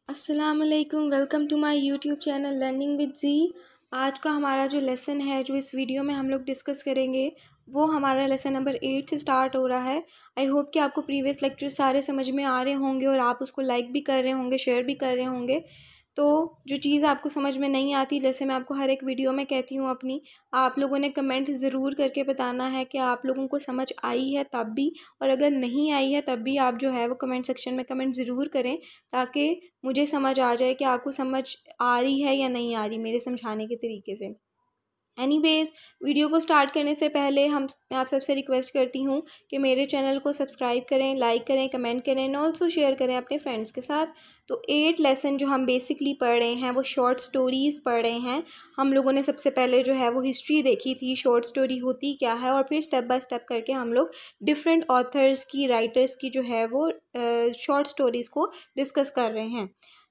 अस्सलामुअलैकुम, welcome to my YouTube channel learning with G. आज का हमारा जो लेसन है जो इस वीडियो में हम लोग डिस्कस करेंगे वो हमारा लेसन नंबर 8 से स्टार्ट हो रहा है। आई होप कि आपको प्रीवियस लेक्चर सारे समझ में आ रहे होंगे और आप उसको लाइक भी कर रहे होंगे, शेयर भी कर रहे होंगे। तो जो चीज़ आपको समझ में नहीं आती, जैसे मैं आपको हर एक वीडियो में कहती हूँ अपनी, आप लोगों ने कमेंट ज़रूर करके बताना है कि आप लोगों को समझ आई है तब भी, और अगर नहीं आई है तब भी आप जो है वो कमेंट सेक्शन में कमेंट ज़रूर करें, ताकि मुझे समझ आ जाए कि आपको समझ आ रही है या नहीं आ रही मेरे समझाने के तरीके से। एनीवेज़, वीडियो को स्टार्ट करने से पहले मैं आप सबसे रिक्वेस्ट करती हूँ कि मेरे चैनल को सब्सक्राइब करें, लाइक करें, कमेंट करें एंड ऑल्सो शेयर करें अपने फ्रेंड्स के साथ। तो 8 लेसन जो हम बेसिकली पढ़ रहे हैं वो शॉर्ट स्टोरीज़ पढ़ रहे हैं। हम लोगों ने सबसे पहले जो है वो हिस्ट्री देखी थी, शॉर्ट स्टोरी होती क्या है, और फिर स्टेप बाय स्टेप करके हम लोग डिफरेंट ऑथर्स की, राइटर्स की जो है वो शॉर्ट स्टोरीज़ को डिस्कस कर रहे हैं।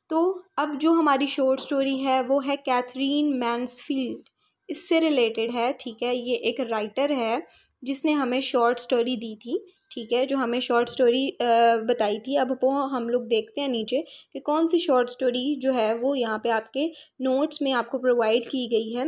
तो अब जो हमारी शॉर्ट स्टोरी है वो है कैथरीन मैन्सफील्ड, इससे रिलेटेड है। ठीक है, ये एक राइटर है जिसने हमें शॉर्ट स्टोरी दी थी। ठीक है, जो हमें शॉर्ट स्टोरी बताई थी। अब वो हम लोग देखते हैं नीचे कि कौन सी शॉर्ट स्टोरी जो है वो यहाँ पे आपके नोट्स में आपको प्रोवाइड की गई है।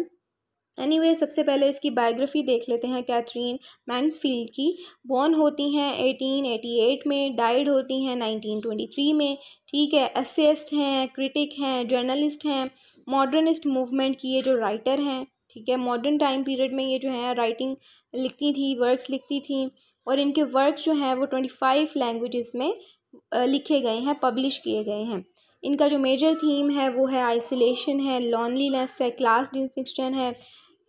एनीवे, सबसे पहले इसकी बायोग्राफी देख लेते हैं कैथरीन मैन्सफील्ड की। बॉर्न होती हैं 1888 में, डाइड होती हैं 1923 में। ठीक है, एसेइस्ट हैं, क्रिटिक हैं, जर्नलिस्ट हैं, मॉडर्निस्ट मूवमेंट की ये जो राइटर हैं। ठीक है, मॉडर्न टाइम पीरियड में ये जो है राइटिंग लिखती थी, वर्क्स लिखती थी, और इनके वर्क्स जो हैं वो 25 लैंग्वेजेस में लिखे गए हैं, पब्लिश किए गए हैं। इनका जो मेजर थीम है वो है आइसोलेशन है, लॉनलीनेस है, क्लास डिस्टिंक्शन है।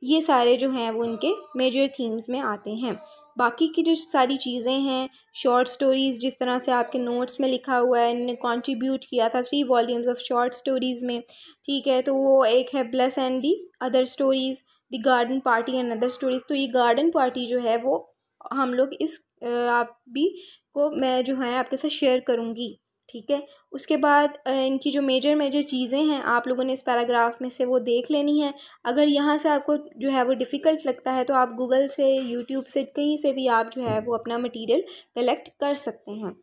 ये सारे जो हैं वो इनके मेजर थीम्स में आते हैं। बाकी की जो सारी चीज़ें हैं, शॉर्ट स्टोरीज़ जिस तरह से आपके नोट्स में लिखा हुआ है, इन्होंने कंट्रीब्यूट किया था 3 वॉल्यूम्स ऑफ शॉर्ट स्टोरीज़ में। ठीक है, तो वो एक है bless and the other stories, the garden party and other stories. तो ये गार्डन पार्टी जो है वो हम लोग आप भी को मैं जो है आपके साथ शेयर करूँगी। ठीक है, उसके बाद इनकी जो मेजर मेजर चीज़ें हैं आप लोगों ने इस पैराग्राफ में से वो देख लेनी है। अगर यहाँ से आपको जो है वो डिफ़िकल्ट लगता है तो आप गूगल से, यूट्यूब से, कहीं से भी आप जो है वो अपना मटेरियल कलेक्ट कर सकते हैं।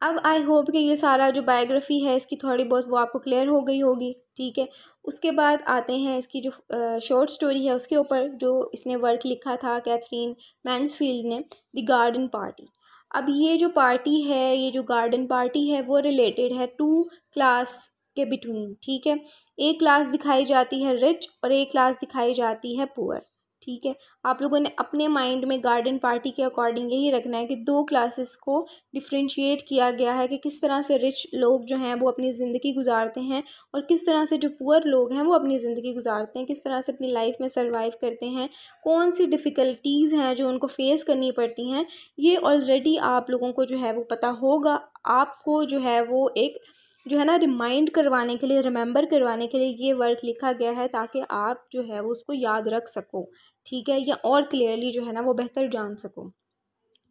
अब आई होप कि ये सारा जो बायोग्राफी है इसकी थोड़ी बहुत वो आपको क्लियर हो गई होगी। ठीक है, उसके बाद आते हैं इसकी जो शॉर्ट स्टोरी है उसके ऊपर, जो इसने वर्क लिखा था कैथरीन मैन्सफील्ड ने, द गार्डन पार्टी। अब ये जो पार्टी है, ये जो गार्डन पार्टी है वो रिलेटेड है 2 क्लास के बिटवीन। ठीक है, एक क्लास दिखाई जाती है रिच और एक क्लास दिखाई जाती है पुअर। ठीक है, आप लोगों ने अपने माइंड में गार्डन पार्टी के अकॉर्डिंग यही रखना है कि 2 क्लासेस को डिफ्रेंशिएट किया गया है कि किस तरह से रिच लोग जो हैं वो अपनी ज़िंदगी गुजारते हैं और किस तरह से जो पुअर लोग हैं वो अपनी ज़िंदगी गुजारते हैं, किस तरह से अपनी लाइफ में सर्वाइव करते हैं, कौन सी डिफ़िकल्टीज़ हैं जो उनको फेस करनी पड़ती हैं। ये ऑलरेडी आप लोगों को जो है वो पता होगा। आपको जो है वो एक जो है ना रिमाइंड करवाने के लिए, रिमेंबर करवाने के लिए ये वर्क लिखा गया है, ताकि आप जो है वो उसको याद रख सको। ठीक है, या और क्लियरली जो है ना वो बेहतर जान सको।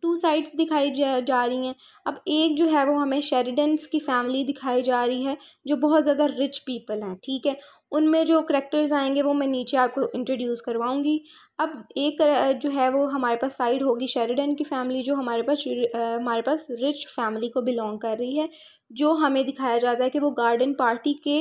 2 साइड्स दिखाई जा रही हैं। अब एक जो है वो हमें शेरिडन्स की फैमिली दिखाई जा रही है जो बहुत ज़्यादा रिच पीपल हैं। ठीक है, उनमें जो करैक्टर्स आएंगे वो मैं नीचे आपको इंट्रोड्यूस करवाऊंगी। अब एक जो है वो हमारे पास साइड होगी शेरिडन की फैमिली, जो हमारे पास रिच फैमिली को बिलोंग कर रही है, जो हमें दिखाया जाता है कि वो गार्डन पार्टी के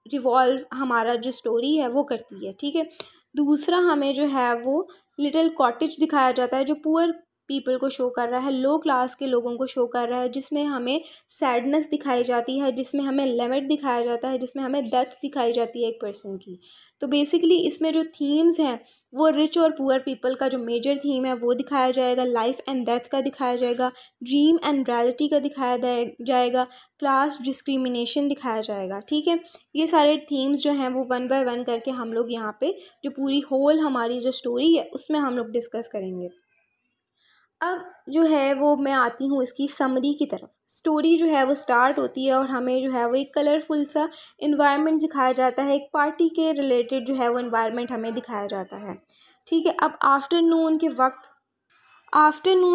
रिवॉल्व हमारा जो स्टोरी है वो करती है। ठीक है, दूसरा हमें जो है वो लिटिल कॉटेज दिखाया जाता है जो पुअर पीपल को शो कर रहा है, लो क्लास के लोगों को शो कर रहा है, जिसमें हमें सैडनेस दिखाई जाती है, जिसमें हमें लिमिट दिखाया जाता है, जिसमें हमें डेथ दिखाई जाती है एक पर्सन की। तो बेसिकली इसमें जो थीम्स हैं वो रिच और पुअर पीपल का जो मेजर थीम है वो दिखाया जाएगा, लाइफ एंड डेथ का दिखाया जाएगा, ड्रीम एंड रियलिटी का दिखाया जाएगा, क्लास डिस्क्रिमिनेशन दिखाया जाएगा। ठीक है, ये सारे थीम्स जो हैं वो 1 बाय 1 करके हम लोग यहाँ पे जो पूरी होल हमारी जो स्टोरी है उसमें हम लोग डिस्कस करेंगे। अब जो है वो मैं आती हूँ इसकी समरी की तरफ। स्टोरी जो है वो स्टार्ट होती है और हमें जो है वो एक कलरफुल सा इन्वायरमेंट दिखाया जाता है, एक पार्टी के रिलेटेड जो है वो इन्वायरमेंट हमें दिखाया जाता है। ठीक है, अब आफ्टरनून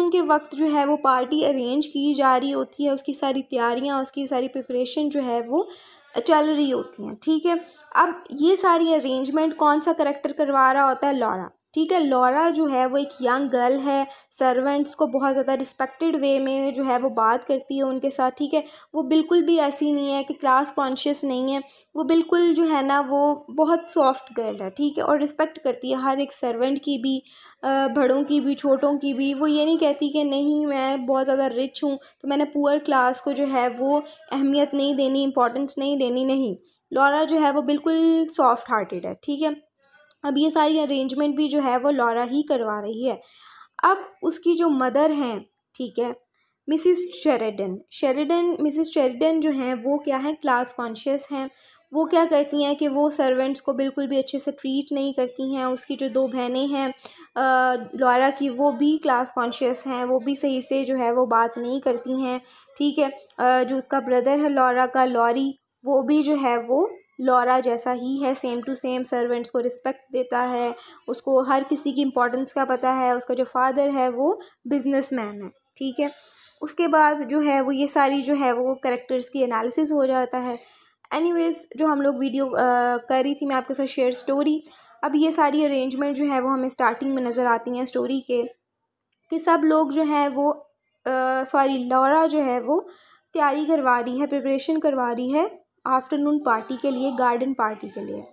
के वक्त जो है वो पार्टी अरेंज की जा रही होती है, उसकी सारी तैयारियां, उसकी सारी प्रिपरेशन जो है वो चल रही होती हैं। ठीक है, अब ये सारी अरेंजमेंट कौन सा करेक्टर करवा रहा होता है? लॉरा। ठीक है। लॉरा जो है वो एक यंग गर्ल है, सर्वेंट्स को बहुत ज़्यादा रिस्पेक्टेड वे में जो है वो बात करती है उनके साथ, ठीक है। वो बिल्कुल भी ऐसी नहीं है कि क्लास कॉन्शियस नहीं है, वो बिल्कुल जो है ना वो बहुत सॉफ्ट गर्ल है, ठीक है, और रिस्पेक्ट करती है हर एक सर्वेंट की भी, बड़ों की भी, छोटों की भी। वो ये नहीं कहती कि नहीं मैं बहुत ज़्यादा रिच हूँ तो मैंने पुअर क्लास को जो है वो अहमियत नहीं देनी, इंपॉर्टेंस नहीं देनी, नहीं। लॉरा जो है वो बिल्कुल सॉफ्ट हार्टेड है, ठीक है। अब ये सारी अरेंजमेंट भी जो है वो लॉरा ही करवा रही है। अब उसकी जो मदर हैं, ठीक है, मिसिस शेरिडन जो हैं वो क्या है, क्लास कॉन्शियस हैं। वो क्या करती हैं कि वो सर्वेंट्स को बिल्कुल भी अच्छे से ट्रीट नहीं करती हैं। उसकी जो दो बहनें हैं लॉरा की, वो भी क्लास कॉन्शियस हैं, वो भी सही से जो है वो बात नहीं करती हैं, ठीक है। जो उसका ब्रदर है लॉरा का, लॉरी, वो भी जो है वो लॉरा जैसा ही है, सेम टू सेम सर्वेंट्स को रिस्पेक्ट देता है, उसको हर किसी की इम्पोर्टेंस का पता है। उसका जो फादर है वो बिजनेसमैन है, ठीक है। उसके बाद जो है वो ये सारी जो है वो कैरेक्टर्स की एनालिसिस हो जाता है। एनीवेज जो हम लोग वीडियो कर रही थी मैं आपके साथ शेयर स्टोरी। अब ये सारी अरेंजमेंट जो है वो हमें स्टार्टिंग में नज़र आती हैं स्टोरी के, कि सब लोग जो हैं वो लॉरा जो है वो तैयारी करवा रही है, प्रिपरेशन करवा रही है आफ्टरनून पार्टी के लिए, गार्डन पार्टी के लिए।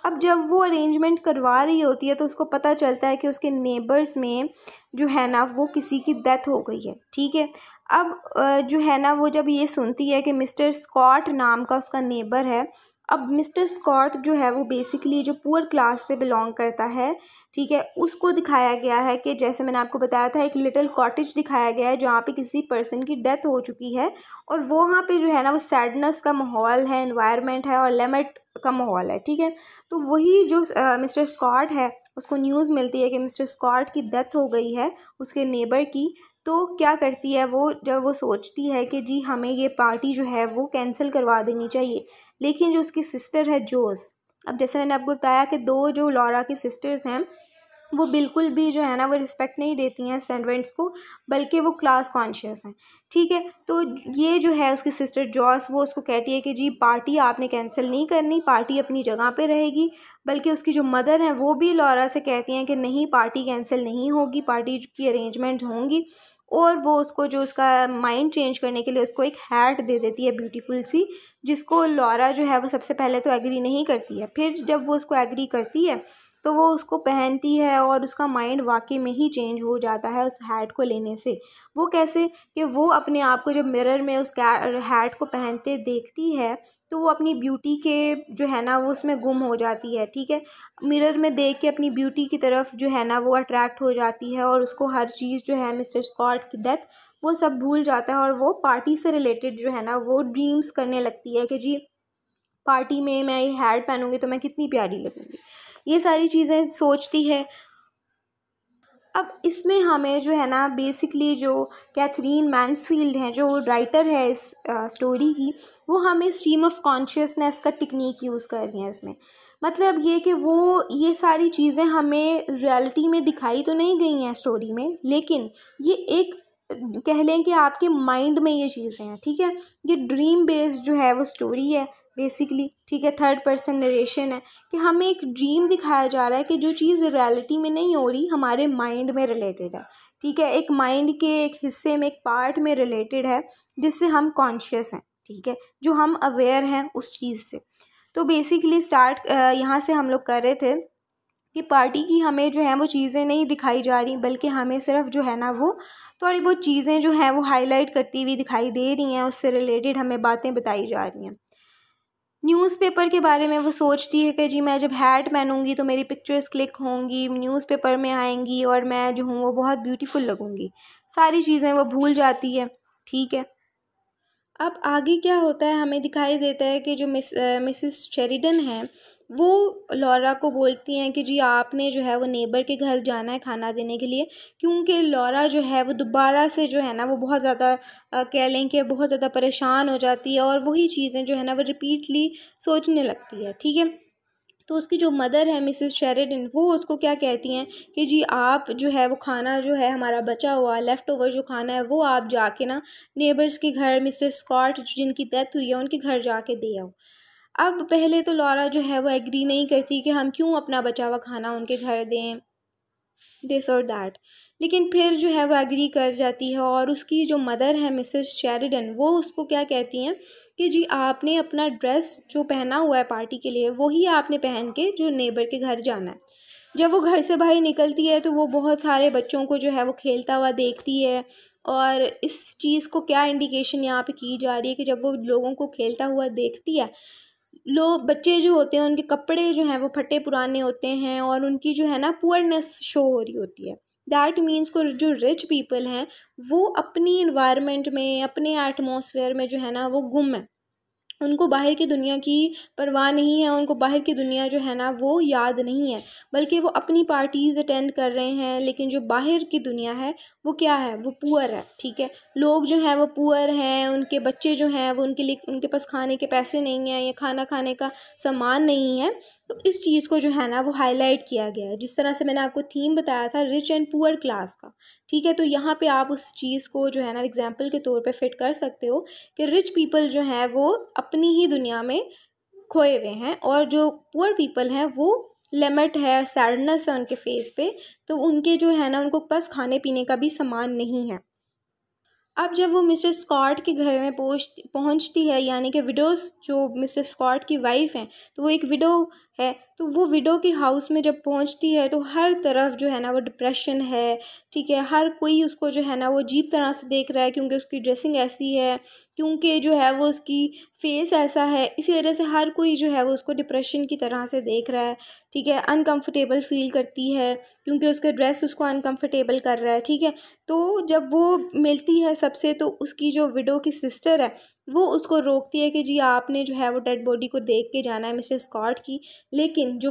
अब जब वो अरेंजमेंट करवा रही होती है तो उसको पता चलता है कि उसके नेबर्स में जो है ना वो किसी की डेथ हो गई है, ठीक है। अब जो है ना वो जब ये सुनती है कि मिस्टर स्कॉट नाम का उसका नेबर है। अब मिस्टर स्कॉट जो है वो बेसिकली जो पुअर क्लास से बिलोंग करता है, ठीक है। उसको दिखाया गया है कि जैसे मैंने आपको बताया था, एक लिटिल कॉटेज दिखाया गया है जहाँ पे किसी पर्सन की डेथ हो चुकी है, और वो वहाँ पे जो है ना वो सैडनेस का माहौल है, एनवायरनमेंट है और लेमेट का माहौल है, ठीक है। तो वही जो मिस्टर स्कॉट है, उसको न्यूज़ मिलती है कि मिस्टर स्कॉट की डेथ हो गई है उसके नेबर की। तो क्या करती है वो, जब वो सोचती है कि जी हमें ये पार्टी जो है वो कैंसिल करवा देनी चाहिए, लेकिन जो उसकी सिस्टर है जोस, अब जैसे मैंने आपको बताया कि दो जो लॉरा की सिस्टर्स हैं वो बिल्कुल भी जो है ना वो रिस्पेक्ट नहीं देती हैं सर्वेंट्स को, बल्कि वो क्लास कॉन्शियस हैं, ठीक है। तो ये जो है उसकी सिस्टर जॉस, वो उसको कहती है कि जी पार्टी आपने कैंसिल नहीं करनी, पार्टी अपनी जगह पे रहेगी। बल्कि उसकी जो मदर हैं वो भी लॉरा से कहती हैं कि नहीं पार्टी कैंसिल नहीं होगी, पार्टी की अरेंजमेंट होंगी। और वो उसको जो उसका माइंड चेंज करने के लिए उसको एक हैट दे देती है ब्यूटीफुल सी, जिसको लॉरा जो है वो सबसे पहले तो एग्री नहीं करती है। फिर जब वो उसको एग्री करती है तो वो उसको पहनती है और उसका माइंड वाकई में ही चेंज हो जाता है उस हैट को लेने से। वो कैसे, कि वो अपने आप को जब मिरर में उस हैट को पहनते देखती है तो वो अपनी ब्यूटी के जो है ना वो उसमें गुम हो जाती है, ठीक है। मिरर में देख के अपनी ब्यूटी की तरफ जो है ना वो अट्रैक्ट हो जाती है, और उसको हर चीज़ जो है मिस्टर स्कॉट की डेथ वो सब भूल जाता है, और वो पार्टी से रिलेटेड जो है ना वो ड्रीम्स करने लगती है कि जी पार्टी में मैं ये हैट पहनूंगी तो मैं कितनी प्यारी लगूंगी, ये सारी चीज़ें सोचती है। अब इसमें हमें जो है ना बेसिकली जो कैथरीन मैन्सफील्ड हैं, जो राइटर है इस स्टोरी की, वो हमें स्ट्रीम ऑफ कॉन्शियसनेस का टेक्निक यूज़ कर रही हैं इसमें। मतलब ये कि वो ये सारी चीज़ें हमें रियलिटी में दिखाई तो नहीं गई हैं स्टोरी में, लेकिन ये एक कह लें कि आपके माइंड में ये चीज़ें हैं, ठीक है। ये ड्रीम बेस्ड जो है वो स्टोरी है बेसिकली, ठीक है। थर्ड पर्सन नरेशन है कि हमें एक ड्रीम दिखाया जा रहा है कि जो चीज़ रियलिटी में नहीं हो रही हमारे माइंड में रिलेटेड है, ठीक है। एक माइंड के एक हिस्से में, एक पार्ट में रिलेटेड है जिससे हम कॉन्शियस हैं, ठीक है, जो हम अवेयर हैं उस चीज़ से। तो बेसिकली स्टार्ट यहाँ से हम लोग कर रहे थे कि पार्टी की हमें जो है वो चीज़ें नहीं दिखाई जा रही, बल्कि हमें सिर्फ जो है ना वो थोड़ी बहुत चीज़ें जो हैं वो हाईलाइट करती हुई दिखाई दे रही हैं, उससे रिलेटेड हमें बातें बताई जा रही हैं। न्यूज़पेपर के बारे में वो सोचती है कि जी मैं जब हैट पहनूंगी तो मेरी पिक्चर्स क्लिक होंगी, न्यूज़पेपर में आएंगी और मैं जो हूँ वो बहुत ब्यूटीफुल लगूंगी। सारी चीज़ें वो भूल जाती है, ठीक है। अब आगे क्या होता है, हमें दिखाई देता है कि जो मिसिस शेरिडन है वो लॉरा को बोलती हैं कि जी आपने जो है वो नेबर के घर जाना है खाना देने के लिए, क्योंकि लॉरा जो है वो दोबारा से जो है ना वो बहुत ज़्यादा कह लें कि बहुत ज़्यादा परेशान हो जाती है, और वही चीज़ें जो है ना वो रिपीटली सोचने लगती है, ठीक है। तो उसकी जो मदर है मिसेस शेरिडन, वो उसको क्या कहती हैं कि जी आप जो है वो खाना जो है हमारा बचा हुआ लेफ़्ट ओवर जो खाना है वो आप जाके ना नेबर्स के घर, मिस्टर स्कॉट जिनकी डेथ हुई है उनके घर जाके दे आओ। अब पहले तो लॉरा जो है वो एग्री नहीं करती कि हम क्यों अपना बचा हुआ खाना उनके घर दें, दिस और दैट, लेकिन फिर जो है वो एग्री कर जाती है। और उसकी जो मदर है मिसेस शेरिडन, वो उसको क्या कहती हैं कि जी आपने अपना ड्रेस जो पहना हुआ है पार्टी के लिए वही आपने पहन के जो नेबर के घर जाना है। जब वो घर से बाहर निकलती है तो वो बहुत सारे बच्चों को जो है वो खेलता हुआ देखती है। और इस चीज़ को क्या इंडिकेशन यहाँ पे की जा रही है कि जब वो लोगों को खेलता हुआ देखती है, लोग बच्चे जो होते हैं उनके कपड़े जो हैं वो फटे पुराने होते हैं और उनकी जो है ना पुअरनेस शो हो रही होती है। दैट मीन्स को जो रिच पीपल हैं वो अपनी इन्वायरमेंट में, अपने एटमॉस्फेयर में जो है ना वो गुम है। उनको बाहर की दुनिया की परवाह नहीं है, उनको बाहर की दुनिया जो है ना वो याद नहीं है, बल्कि वो अपनी पार्टीज़ अटेंड कर रहे हैं। लेकिन जो बाहर की दुनिया है वो क्या है, वो पुअर है, ठीक है। लोग जो हैं वो पुअर हैं, उनके बच्चे जो हैं वो उनके लिए, उनके पास खाने के पैसे नहीं हैं या खाना खाने का सामान नहीं है। तो इस चीज़ को जो है ना वो हाईलाइट किया गया है, जिस तरह से मैंने आपको थीम बताया था रिच एंड पुअर क्लास का, ठीक है। तो यहाँ पे आप उस चीज़ को जो है ना एग्जाम्पल के तौर पे फिट कर सकते हो कि रिच पीपल जो है वो अपनी ही दुनिया में खोए हुए हैं और जो पुअर पीपल हैं वो लिमिट है, सैडनेस है उनके फेस पे, तो उनके जो है ना उनको पास खाने पीने का भी सामान नहीं है। अब जब वो मिस्टर स्कॉट के घर में पहुंचती है, यानी कि विडोज जो मिस्टर स्कॉट की वाइफ हैं, तो वो एक विडो है, तो वो विडो के हाउस में जब पहुंचती है तो हर तरफ जो है ना वो डिप्रेशन है, ठीक है। हर कोई उसको जो है ना वो अजीब तरह से देख रहा है क्योंकि उसकी ड्रेसिंग ऐसी है, क्योंकि जो है वो उसकी फेस ऐसा है, इसी वजह से हर कोई जो है वो उसको डिप्रेशन की तरह से देख रहा है, ठीक है। अनकंफर्टेबल फील करती है क्योंकि उसका ड्रेस उसको अनकंफर्टेबल कर रहा है, ठीक है। तो जब वो मिलती है सबसे, तो उसकी जो विडो की सिस्टर है वो उसको रोकती है कि जी आपने जो है वो डेड बॉडी को देख के जाना है मिस्टर स्कॉट की। लेकिन जो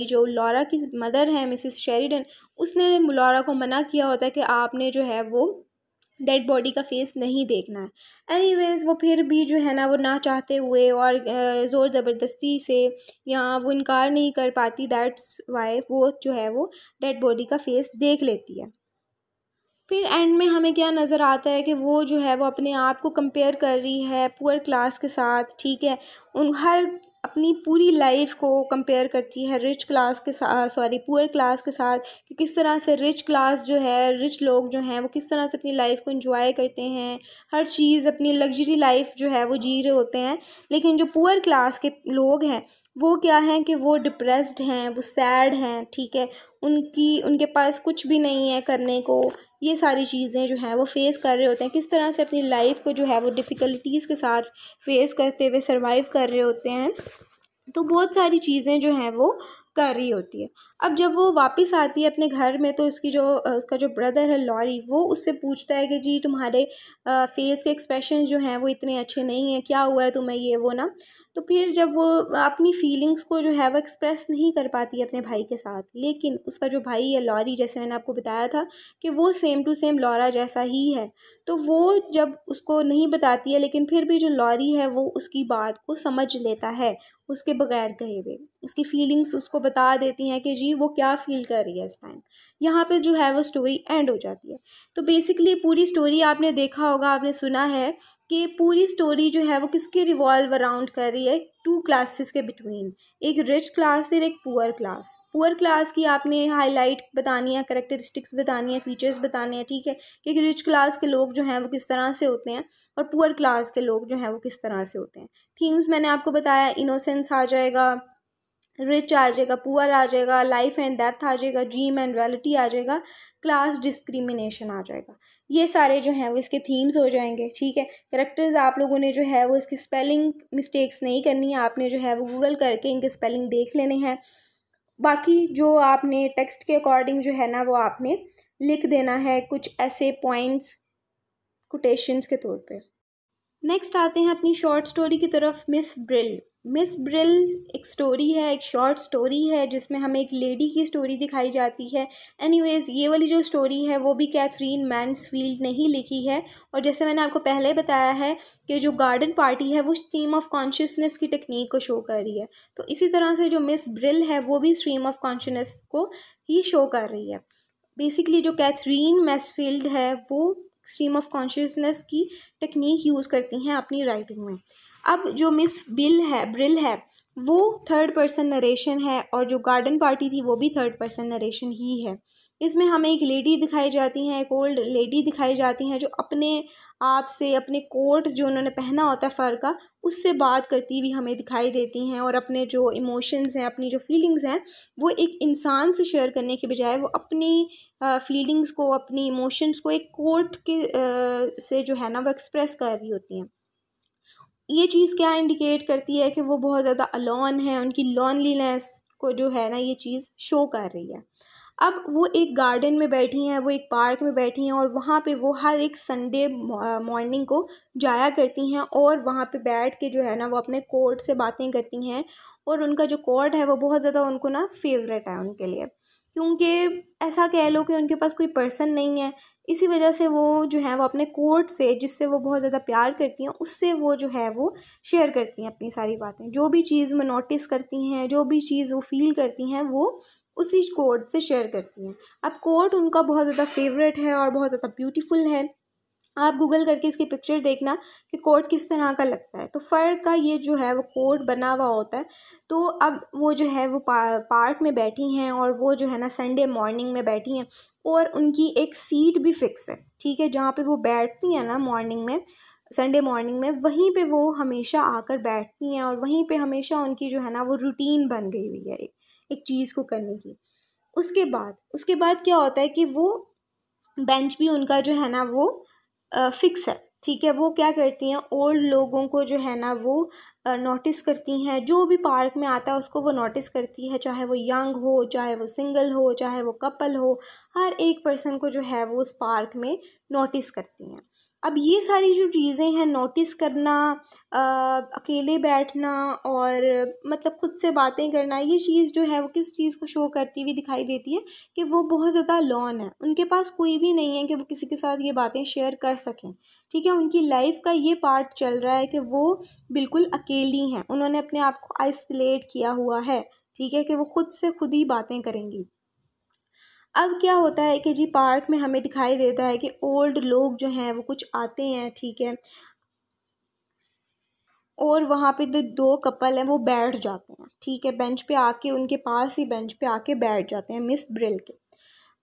जो लॉरा की मदर है मिसेस शेरिडन, उसने लॉरा को मना किया होता है कि आपने जो है वो डेड बॉडी का फेस नहीं देखना है। एनीवेज वो फिर भी जो है ना वो ना चाहते हुए और ज़ोर ज़बरदस्ती से, या वो इनकार नहीं कर पाती, दैट्स वाई वो जो है वो डेड बॉडी का फेस देख लेती है। फिर एंड में हमें क्या नज़र आता है कि वो जो है वो अपने आप को कंपेयर कर रही है पुअर क्लास के साथ, ठीक है। उन हर अपनी पूरी लाइफ को कंपेयर करती है रिच क्लास के साथ, सॉरी पुअर क्लास के साथ, कि किस तरह से रिच क्लास जो है, रिच लोग जो हैं वो किस तरह से अपनी लाइफ को एंजॉय करते हैं, हर चीज़ अपनी लग्जरी लाइफ जो है वो जी रहे होते हैं। लेकिन जो पुअर क्लास के लोग हैं वो क्या हैं कि वो डिप्रेस्ड हैं, वो सैड हैं, ठीक है। उनके पास कुछ भी नहीं है करने को, ये सारी चीज़ें जो हैं वो फेस कर रहे होते हैं, किस तरह से अपनी लाइफ को जो है वो डिफ़िकल्टीज़ के साथ फेस करते हुए सर्वाइव कर रहे होते हैं। तो बहुत सारी चीज़ें जो हैं वो कर रही होती है। अब जब वो वापस आती है अपने घर में तो उसका जो ब्रदर है लॉरी, वो उससे पूछता है कि जी तुम्हारे फेस के एक्सप्रेशन जो हैं वो इतने अच्छे नहीं हैं, क्या हुआ है तुम्हें, ये वो ना। तो फिर जब वो अपनी फीलिंग्स को जो है वो एक्सप्रेस नहीं कर पाती है अपने भाई के साथ, लेकिन उसका जो भाई है लॉरी, जैसे मैंने आपको बताया था कि वो सेम टू सेम लॉरा जैसा ही है, तो वो जब उसको नहीं बताती है, लेकिन फिर भी जो लॉरी है वो उसकी बात को समझ लेता है उसके बगैर कहे हुए, उसकी फीलिंग्स उसको बता देती हैं कि जी वो क्या फील कर रही है इस टाइम। यहाँ पे जो है वो स्टोरी एंड हो जाती है। तो बेसिकली पूरी स्टोरी आपने देखा होगा, आपने सुना है कि पूरी स्टोरी जो है वो किसके रिवॉल्व अराउंड कर रही है, टू क्लासेस के बिटवीन, एक रिच क्लास और एक पुअर क्लास। पुअर क्लास की आपने हाईलाइट बतानी है, करेक्टरिस्टिक्स बतानी है, फीचर्स बताने हैं, ठीक है, कि रिच क्लास के लोग जो हैं वो किस तरह से होते हैं और पुअर क्लास के लोग जो हैं वो किस तरह से होते हैं। थीम्स मैंने आपको बताया, इनोसेंस आ जाएगा, रिच आ जाएगा, पुअर आ जाएगा, लाइफ एंड डेथ आ जाएगा, ड्रीम एंड रियलिटी आ जाएगा, क्लास डिस्क्रिमिनेशन आ जाएगा। ये सारे जो हैं वो इसके थीम्स हो जाएंगे, ठीक है। कैरेक्टर्स आप लोगों ने जो है वो इसकी स्पेलिंग मिस्टेक्स नहीं करनी है, आपने जो है वो गूगल करके इनके स्पेलिंग देख लेने हैं। बाकी जो आपने टेक्स्ट के अकॉर्डिंग जो है ना वो आपने लिख देना है कुछ ऐसे पॉइंट्स कोटेशंस के तौर पे। नेक्स्ट आते हैं अपनी शॉर्ट स्टोरी की तरफ, मिस ब्रिल। मिस ब्रिल एक स्टोरी है, एक शॉर्ट स्टोरी है जिसमें हमें एक लेडी की स्टोरी दिखाई जाती है। एनीवेज ये वाली जो स्टोरी है वो भी कैथरीन मैन्सफील्ड ने ही लिखी है, और जैसे मैंने आपको पहले बताया है कि जो गार्डन पार्टी है वो स्ट्रीम ऑफ कॉन्शियसनेस की टेक्निक को शो कर रही है, तो इसी तरह से जो मिस ब्रिल है वो भी स्ट्रीम ऑफ कॉन्शियसनेस को ही शो कर रही है। बेसिकली जो कैथरीन मैन्सफील्ड है वो स्ट्रीम ऑफ कॉन्शियसनेस की टेक्निक यूज़ करती हैं अपनी राइटिंग में। अब जो मिस ब्रिल है वो थर्ड पर्सन नरेशन है, और जो गार्डन पार्टी थी वो भी थर्ड पर्सन नरेशन ही है। इसमें हमें एक लेडी दिखाई जाती हैं, एक ओल्ड लेडी दिखाई जाती हैं, जो अपने आप से अपने कोट जो उन्होंने पहना होता है फ़र का, उससे बात करती हुई हमें दिखाई देती हैं, और अपने जो इमोशंस हैं, अपनी जो फीलिंग्स हैं, वो एक इंसान से शेयर करने के बजाय वो अपनी फीलिंग्स को, अपनी इमोशंस को एक कोट के से जो है ना वो एक्सप्रेस कर रही होती हैं। ये चीज़ क्या इंडिकेट करती है कि वो बहुत ज़्यादा अलोन है, उनकी लॉनलीनेस को जो है ना ये चीज़ शो कर रही है। अब वो एक गार्डन में बैठी हैं, वो एक पार्क में बैठी हैं, और वहाँ पे वो हर एक संडे मॉर्निंग को जाया करती हैं, और वहाँ पे बैठ के जो है ना वो अपने कोर्ट से बातें करती हैं, और उनका जो कोर्ट है वो बहुत ज़्यादा उनको ना फेवरेट है उनके लिए, क्योंकि ऐसा कह लो कि उनके पास कोई पर्सन नहीं है। इसी वजह से वो जो है वो अपने कोर्ट से, जिससे वो बहुत ज़्यादा प्यार करती हैं, उससे वो जो है वो शेयर करती हैं अपनी सारी बातें। जो भी चीज़ वो नोटिस करती हैं, जो भी चीज़ वो फील करती हैं, वो उसी कोर्ट से शेयर करती हैं। अब कोर्ट उनका बहुत ज़्यादा फेवरेट है और बहुत ज़्यादा ब्यूटीफुल है। आप गूगल करके इसकी पिक्चर देखना कि कोर्ट किस तरह का लगता है। तो फ़र का ये जो है वो कोर्ट बना हुआ होता है। तो अब वो जो है वो पार्क में बैठी हैं, और वो जो है ना संडे मॉर्निंग में बैठी हैं, और उनकी एक सीट भी फिक्स है, ठीक है, जहाँ पे वो बैठती हैं ना मॉर्निंग में, संडे मॉर्निंग में, वहीं पे वो हमेशा आकर बैठती हैं, और वहीं पे हमेशा उनकी जो है ना वो रूटीन बन गई हुई है एक चीज़ को करने की। उसके बाद क्या होता है कि वो बेंच भी उनका जो है ना वो फिक्स है, ठीक है। वो क्या करती हैं, ओल्ड लोगों को जो है ना वो नोटिस करती हैं, जो भी पार्क में आता है उसको वो नोटिस करती है, चाहे वो यंग हो, चाहे वो सिंगल हो, चाहे वो कपल हो, हर एक पर्सन को जो है वो उस पार्क में नोटिस करती हैं। अब ये सारी जो चीज़ें हैं, नोटिस करना, अकेले बैठना, और मतलब खुद से बातें करना, ये चीज़ जो है वो किस चीज़ को शो करती हुई दिखाई देती है कि वो बहुत ज़्यादा लॉन है, उनके पास कोई भी नहीं है कि वो किसी के साथ ये बातें शेयर कर सकें, ठीक है। उनकी लाइफ का ये पार्ट चल रहा है कि वो बिल्कुल अकेली हैं, उन्होंने अपने आप को आइसोलेट किया हुआ है, ठीक है, कि वो खुद से खुद ही बातें करेंगी। अब क्या होता है कि जी पार्क में हमें दिखाई देता है कि ओल्ड लोग जो हैं वो कुछ आते हैं, ठीक है, और वहाँ पे जो दो कपल हैं वो बैठ जाते हैं, ठीक है, बेंच पे आके, उनके पास ही बेंच पे आके बैठ जाते हैं मिस ब्रिल के।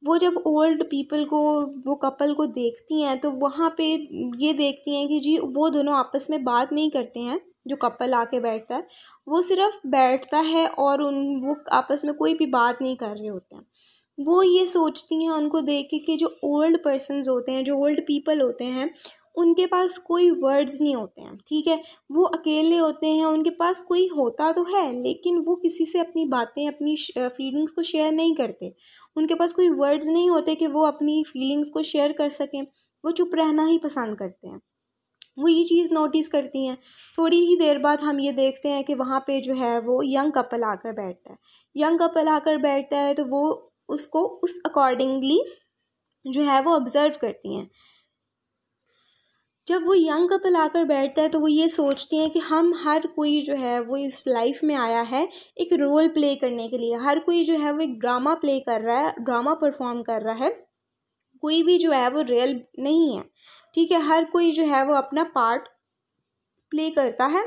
वो जब ओल्ड पीपल को, वो कपल को देखती हैं, तो वहाँ पे ये देखती हैं कि जी वो दोनों आपस में बात नहीं करते हैं। जो कपल आके बैठता है वो सिर्फ बैठता है, और वो आपस में कोई भी बात नहीं कर रहे होते हैं। वो ये सोचती हैं उनको देख के कि जो ओल्ड पर्सन्स होते हैं, जो ओल्ड पीपल होते हैं, उनके पास कोई वर्ड्स नहीं होते हैं, ठीक है, वो अकेले होते हैं, उनके पास कोई होता तो है लेकिन वो किसी से अपनी बातें, अपनी फीलिंग्स को शेयर नहीं करते। उनके पास कोई वर्ड्स नहीं होते कि वो अपनी फीलिंग्स को शेयर कर सकें, वो चुप रहना ही पसंद करते हैं। वो ये चीज़ नोटिस करती हैं। थोड़ी ही देर बाद हम ये देखते हैं कि वहाँ पे जो है वो यंग कपल आकर बैठता है। यंग कपल आकर बैठता है तो वो उसको उस अकॉर्डिंगली जो है वो ऑब्ज़र्व करती हैं। जब वो यंग कपल आकर बैठता है तो वो ये सोचती हैं कि हम हर कोई जो है वो इस लाइफ में आया है एक रोल प्ले करने के लिए। हर कोई जो है वो एक ड्रामा प्ले कर रहा है, ड्रामा परफॉर्म कर रहा है। कोई भी जो है वो रियल नहीं है, ठीक है। हर कोई जो है वो अपना पार्ट प्ले करता है,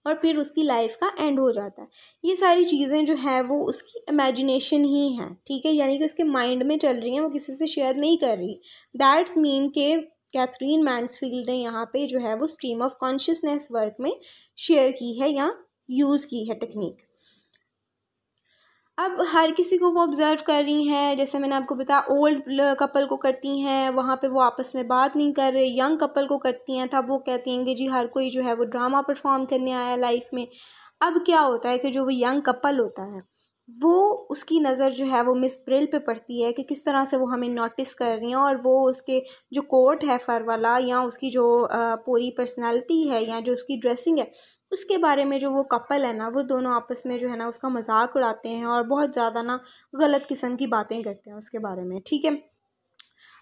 और फिर उसकी लाइफ का एंड हो जाता है। ये सारी चीज़ें जो है वो उसकी इमेजिनेशन ही हैं, ठीक है, यानी कि उसके माइंड में चल रही हैं, वो किसी से शेयर नहीं कर रही। दैट्स मीन के कैथरीन मैन्सफील्ड ने यहाँ पे जो है वो स्ट्रीम ऑफ कॉन्शियसनेस वर्क में शेयर की है या यूज़ की है टेक्निक। अब हर किसी को वो ऑब्ज़र्व कर रही हैं, जैसे मैंने आपको बताया ओल्ड कपल को करती हैं, वहाँ पे वो आपस में बात नहीं कर रहे। यंग कपल को करती हैं, तब वो कहती हैं कि जी हर कोई जो है वो ड्रामा परफॉर्म करने आया लाइफ में। अब क्या होता है कि जो वो यंग कपल होता है, वो उसकी नज़र जो है वो मिस ब्रिल पे पड़ती है कि किस तरह से वो हमें नोटिस कर रही हैं, और वो उसके जो कोट है फ़र वाला, या उसकी जो पूरी पर्सनालिटी है, या जो उसकी ड्रेसिंग है, उसके बारे में जो वो कपल है ना, वो दोनों आपस में जो है ना उसका मजाक उड़ाते हैं, और बहुत ज़्यादा ना गलत किस्म की बातें करते हैं उसके बारे में, ठीक है।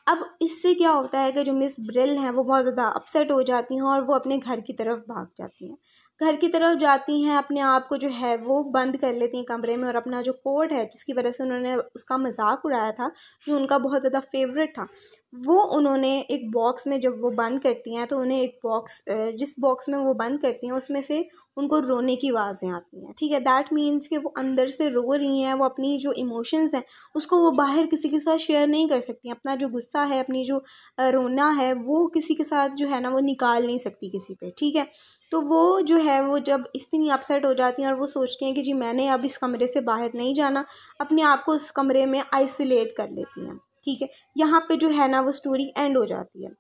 अब इससे क्या होता है कि जो मिस ब्रिल हैं वो बहुत ज़्यादा अपसेट हो जाती हैं, और वो अपने घर की तरफ भाग जाती हैं। घर की तरफ जाती हैं, अपने आप को जो है वो बंद कर लेती हैं कमरे में, और अपना जो कोट है जिसकी वजह से उन्होंने उसका मजाक उड़ाया था, जो उनका बहुत ज़्यादा फेवरेट था, वो उन्होंने एक बॉक्स में जब वो बंद करती हैं तो उन्हें एक बॉक्स, जिस बॉक्स में वो बंद करती हैं उसमें से उनको रोने की आवाज़ें आती हैं। ठीक है, दैट मीन्स कि वो अंदर से रो रही हैं, वो अपनी जो इमोशंस हैं उसको वो बाहर किसी के साथ शेयर नहीं कर सकती, अपना जो गुस्सा है, अपनी जो रोना है, वो किसी के साथ जो है ना वो निकाल नहीं सकती किसी पे। ठीक है, तो वो जो है वो जब इतनी अपसेट हो जाती हैं और वो सोचती हैं कि जी मैंने अब इस कमरे से बाहर नहीं जाना, अपने आप को उस कमरे में आइसोलेट कर लेती हैं। ठीक है, यहाँ पे जो है ना वो स्टोरी एंड हो जाती है।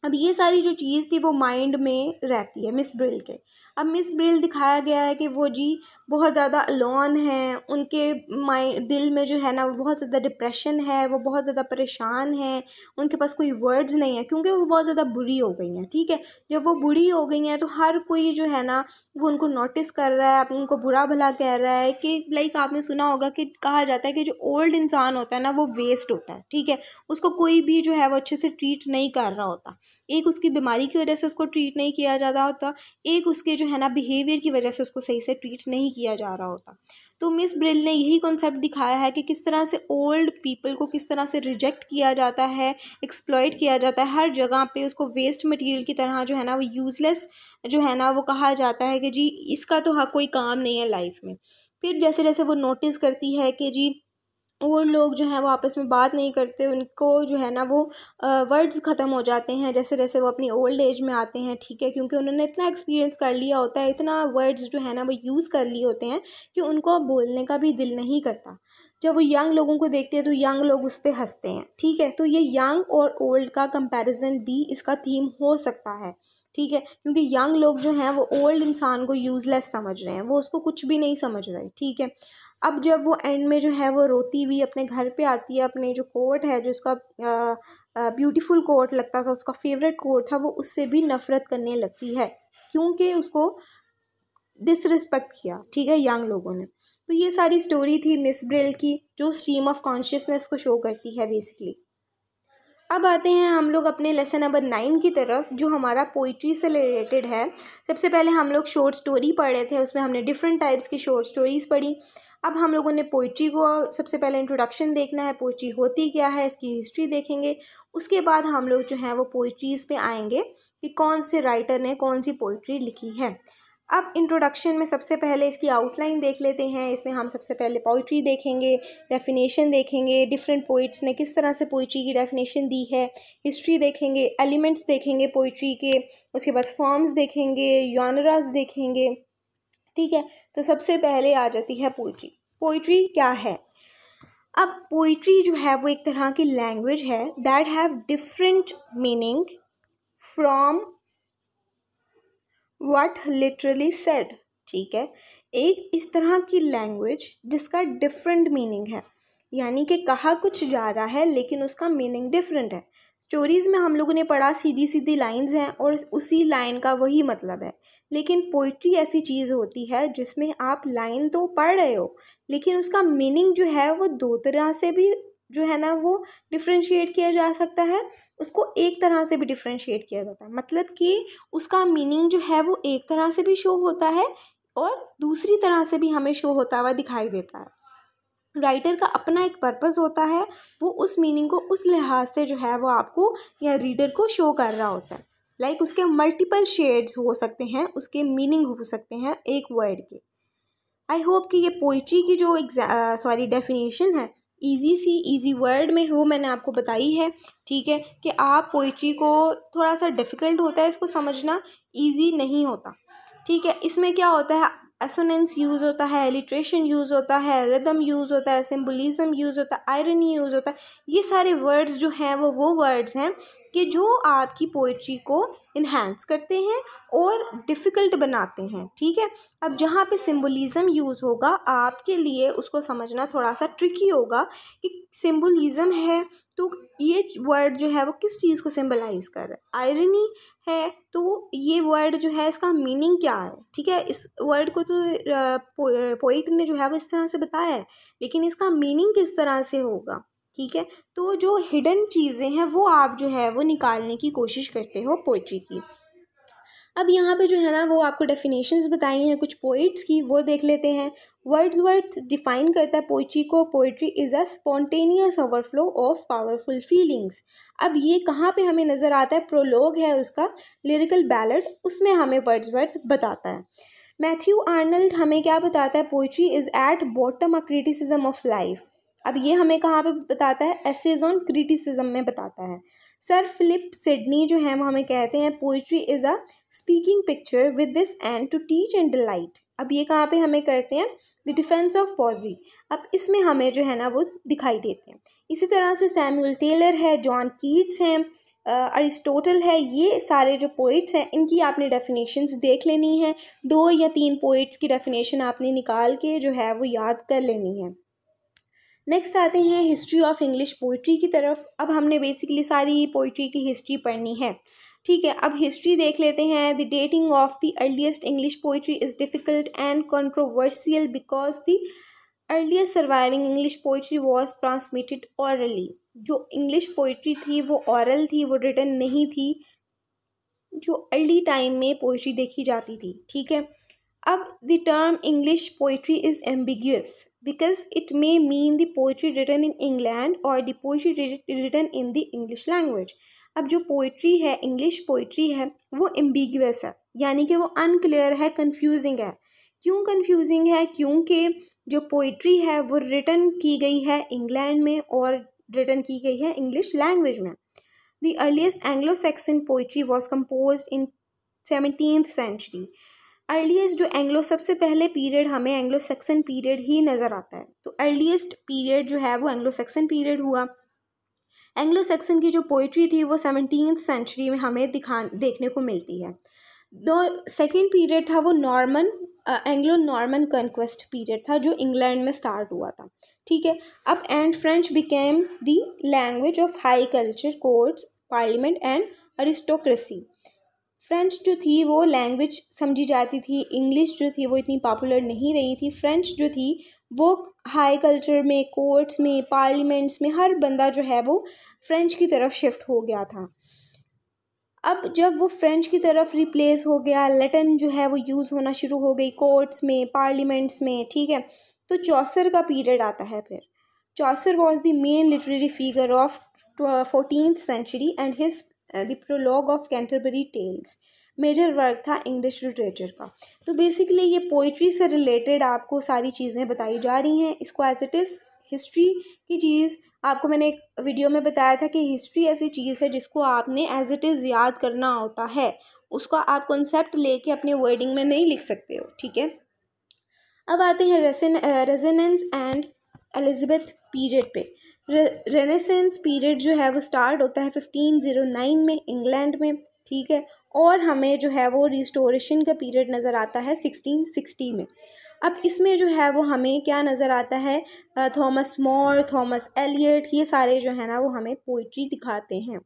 अब ये सारी जो चीज़ थी वो माइंड में रहती है मिस ब्रिल के। अब मिस ब्रिल दिखाया गया है कि वो जी बहुत ज़्यादा अलोन हैं, उनके माइंड दिल में जो है ना वो बहुत ज़्यादा डिप्रेशन है, वो बहुत ज़्यादा परेशान हैं, उनके पास कोई वर्ड्स नहीं है क्योंकि वो बहुत ज़्यादा बुरी हो गई हैं। ठीक है, जब वो बुरी हो गई हैं तो हर कोई जो है ना वो उनको नोटिस कर रहा है, उनको बुरा भला कह रहा है कि लाइक आपने सुना होगा कि कहा जाता है कि जो ओल्ड इंसान होता है ना वो वेस्ट होता है। ठीक है, उसको कोई भी जो है वो अच्छे से ट्रीट नहीं कर रहा होता, एक उसकी बीमारी की वजह से उसको ट्रीट नहीं किया जा रहा होता, एक उसके जो है ना बिहेवियर की वजह से उसको सही से ट्रीट नहीं किया जा रहा होता। तो मिस ब्रिल ने यही कॉन्सेप्ट दिखाया है कि किस तरह से ओल्ड पीपल को किस तरह से रिजेक्ट किया जाता है, एक्सप्लॉइट किया जाता है, हर जगह पे उसको वेस्ट मटेरियल की तरह जो है ना वो यूज़लेस जो है ना वो कहा जाता है कि जी इसका तो हाँ कोई काम नहीं है लाइफ में। फिर जैसे जैसे वो नोटिस करती है कि जी और लोग जो हैं वो आपस में बात नहीं करते, उनको जो है ना वो वर्ड्स ख़त्म हो जाते हैं जैसे जैसे वो अपनी ओल्ड एज में आते हैं। ठीक है, क्योंकि उन्होंने इतना एक्सपीरियंस कर लिया होता है, इतना वर्ड्स जो है ना वो यूज़ कर लिए होते हैं कि उनको अब बोलने का भी दिल नहीं करता। जब वो यंग लोगों को देखते हैं तो यंग लोग उस पर हंसते हैं। ठीक है, तो ये यंग और ओल्ड का कंपैरिजन भी इसका थीम हो सकता है। ठीक है, क्योंकि यंग लोग जो हैं वो ओल्ड इंसान को यूज़लेस समझ रहे हैं, वो उसको कुछ भी नहीं समझ रहे। ठीक है, अब जब वो एंड में जो है वो रोती हुई अपने घर पे आती है, अपने जो कोट है जो उसका ब्यूटीफुल कोट लगता था, उसका फेवरेट कोट था, वो उससे भी नफ़रत करने लगती है क्योंकि उसको डिसरिस्पेक्ट किया। ठीक है, यंग लोगों ने। तो ये सारी स्टोरी थी मिस ब्रिल की जो स्ट्रीम ऑफ कॉन्शियसनेस को शो करती है बेसिकली। अब आते हैं हम लोग अपने लेसन नंबर 9 की तरफ जो हमारा पोइट्री से रिलेटेड है। सबसे पहले हम लोग शॉर्ट स्टोरी पढ़ रहे थे, उसमें हमने डिफरेंट टाइप्स की शॉर्ट स्टोरीज़ पढ़ी। अब हम लोगों ने पोइट्री को सबसे पहले इंट्रोडक्शन देखना है, पोइट्री होती क्या है, इसकी हिस्ट्री देखेंगे। उसके बाद हम लोग जो हैं वो पोइट्रीज़ पे आएंगे कि कौन से राइटर ने कौन सी पोइट्री लिखी है। अब इंट्रोडक्शन में सबसे पहले इसकी आउटलाइन देख लेते हैं। इसमें हम सबसे पहले पोइट्री देखेंगे, डेफिनेशन देखेंगे, डिफरेंट पोइट्स ने किस तरह से पोइट्री की डेफिनेशन दी है, हिस्ट्री देखेंगे, एलिमेंट्स देखेंगे पोइट्री के, उसके बाद फॉर्म्स देखेंगे, जॉनरास देखेंगे। ठीक है, तो सबसे पहले आ जाती है पोइट्री। पोइट्री क्या है? अब पोइट्री जो है वो एक तरह की लैंग्वेज है that have different meaning from what literally said. ठीक है, एक इस तरह की लैंग्वेज जिसका डिफरेंट मीनिंग है, यानी कि कहा कुछ जा रहा है लेकिन उसका मीनिंग डिफरेंट है। स्टोरीज़ में हम लोगों ने पढ़ा सीधी सीधी लाइंस हैं और उसी लाइन का वही मतलब है, लेकिन पोइट्री ऐसी चीज़ होती है जिसमें आप लाइन तो पढ़ रहे हो लेकिन उसका मीनिंग जो है वो दो तरह से भी जो है ना वो डिफ्रेंशिएट किया जा सकता है, उसको एक तरह से भी डिफ्रेंशिएट किया जाता है। मतलब कि उसका मीनिंग जो है वो एक तरह से भी शो होता है और दूसरी तरह से भी हमें शो होता हुआ दिखाई देता है। राइटर का अपना एक पर्पस होता है, वो उस मीनिंग को उस लिहाज से जो है वो आपको या रीडर को शो कर रहा होता है। लाइक उसके मल्टीपल शेड्स हो सकते हैं, उसके मीनिंग हो सकते हैं एक वर्ड के। आई होप कि ये पोइट्री की जो डेफिनेशन है इजी वर्ड में हो मैंने आपको बताई है। ठीक है, कि आप पोइट्री को थोड़ा सा डिफ़िकल्ट होता है इसको समझना, इजी नहीं होता। ठीक है, इसमें क्या होता है, एसोनेंस यूज़ होता है, लिटरेशन यूज़ होता है, रिदम यूज़ होता है, सिम्बोलिज्म यूज़ होता है, आयरनी यूज़ होता है। ये सारे वर्ड्स जो हैं वो वर्ड्स हैं कि जो आपकी पोइट्री को इन्हांस करते हैं और डिफ़िकल्ट बनाते हैं। ठीक है, अब जहाँ पे सिम्बोलिज़म यूज़ होगा आपके लिए उसको समझना थोड़ा सा ट्रिकी होगा कि सिम्बोलिज़म है तो ये वर्ड जो है वो किस चीज़ को सिम्बलाइज़ कर रहा है। आयरनी है तो ये वर्ड जो है इसका मीनिंग क्या है। ठीक है, इस वर्ड को तो पोइट ने जो है वो इस तरह से बताया है लेकिन इसका मीनिंग किस तरह से होगा। ठीक है, तो जो हिडन चीज़ें हैं वो आप जो है वो निकालने की कोशिश करते हो पोइट्री की। अब यहाँ पे जो है ना वो आपको डेफिनेशंस बताई हैं कुछ पोइट्स की, वो देख लेते हैं। वर्ड्सवर्थ डिफाइन करता है पोइट्री को, poetry is a spontaneous overflow of powerful feelings. अब ये कहाँ पे हमें नज़र आता है, प्रोलॉग है उसका, लिरिकल बैलड, उसमें हमें वर्ड्सवर्थ बताता है। मैथ्यू आर्नल्ड हमें क्या बताता है, poetry is at bottom a criticism of life. अब ये हमें कहाँ पे बताता है, एसेज ऑन क्रिटिसिज्म में बताता है। सर फिलिप सिडनी जो है वो हमें कहते हैं poetry is a speaking picture with this end to teach and delight. अब ये कहाँ पे हमें करते हैं, द डिफेंस ऑफ पॉजी। अब इसमें हमें जो है ना वो दिखाई देते हैं। इसी तरह से सैमुअल टेलर है, जॉन कीट्स हैं, अरिस्टोटल है, ये सारे जो पोइट्स हैं इनकी आपने डेफिनेशंस देख लेनी है। 2 या 3 पोइट्स की डेफिनेशन आपने निकाल के जो है वो याद कर लेनी है। नेक्स्ट आते हैं हिस्ट्री ऑफ इंग्लिश पोइट्री की तरफ। अब हमने बेसिकली सारी पोइट्री की हिस्ट्री पढ़नी है, ठीक है। अब हिस्ट्री देख लेते हैं। The dating of the earliest English poetry is difficult and controversial because the earliest surviving English poetry was transmitted hourly. जो इंग्लिश पोइट्री थी वो ऑरल थी, वो रिटन नहीं थी, जो अर्ली टाइम में पोइट्री देखी जाती थी, ठीक है। अब the term English poetry is ambiguous because it may mean the poetry written in England और the poetry written in the English language. अब जो पोइट्री है, इंग्लिश पोइट्री है, वो एम्बिग्यूअस है, यानी कि वो अनक्लियर है, कंफ्यूजिंग है। क्यों कंफ्यूजिंग है, क्योंकि जो पोइट्री है वो रिटन की गई है इंग्लैंड में और रिटन की गई है इंग्लिश लैंग्वेज में। The earliest Anglo Saxon poetry was composed in 17th century. Earliest जो एंग्लो, सबसे पहले पीरियड हमें एंग्लो सेक्सन पीरियड ही नज़र आता है, तो अर्लीस्ट पीरियड जो है वो एंग्लो सेक्सन पीरियड हुआ। एंग्लो सेक्सन की जो पोइट्री थी वो 17th सेंचुरी में हमें देखने को मिलती है। दो सेकेंड पीरियड था वो Norman, Anglo Norman conquest period था जो इंग्लैंड में स्टार्ट हुआ था, ठीक है। अब and French became the language of high culture, courts, parliament and aristocracy. French जो थी वो लैंग्वेज समझी जाती थी, इंग्लिश जो थी वो इतनी पॉपुलर नहीं रही थी। फ्रेंच जो थी वो हाई कल्चर में, कोर्ट्स में, पार्लियामेंट्स में, हर बंदा जो है वो फ्रेंच की तरफ शिफ्ट हो गया था। अब जब वो फ्रेंच की तरफ रिप्लेस हो गया, लैटिन जो है वो यूज़ होना शुरू हो गई कोर्ट्स में, पार्लियामेंट्स में, ठीक है। तो चौसर का पीरियड आता है फिर। Chaucer was the main literary figure of 14th century and his the prologue of Canterbury Tales major work था इंग्लिश लिटरेचर का। तो बेसिकली ये पोइट्री से रिलेटेड आपको सारी चीज़ें बताई जा रही हैं। इसको एज इट इज़ हिस्ट्री की चीज़ आपको मैंने एक वीडियो में बताया था कि हिस्ट्री ऐसी चीज़ है जिसको आपने एज इट इज़ याद करना होता है, उसका आप कॉन्सेप्ट लेके अपने वर्डिंग में नहीं लिख सकते हो, ठीक है। अब आते हैं रेनेसेंस एंड एलिजाबेथ पीरियड पे। रेनेसेंस पीरियड जो है वो स्टार्ट होता है 1509 में इंग्लैंड में, ठीक है। और हमें जो है वो रिस्टोरेशन का पीरियड नज़र आता है 1660 में। अब इसमें जो है वो हमें क्या नज़र आता है, थॉमस मोर, थॉमस एलियट, ये सारे जो है ना वो हमें पोइट्री दिखाते हैं।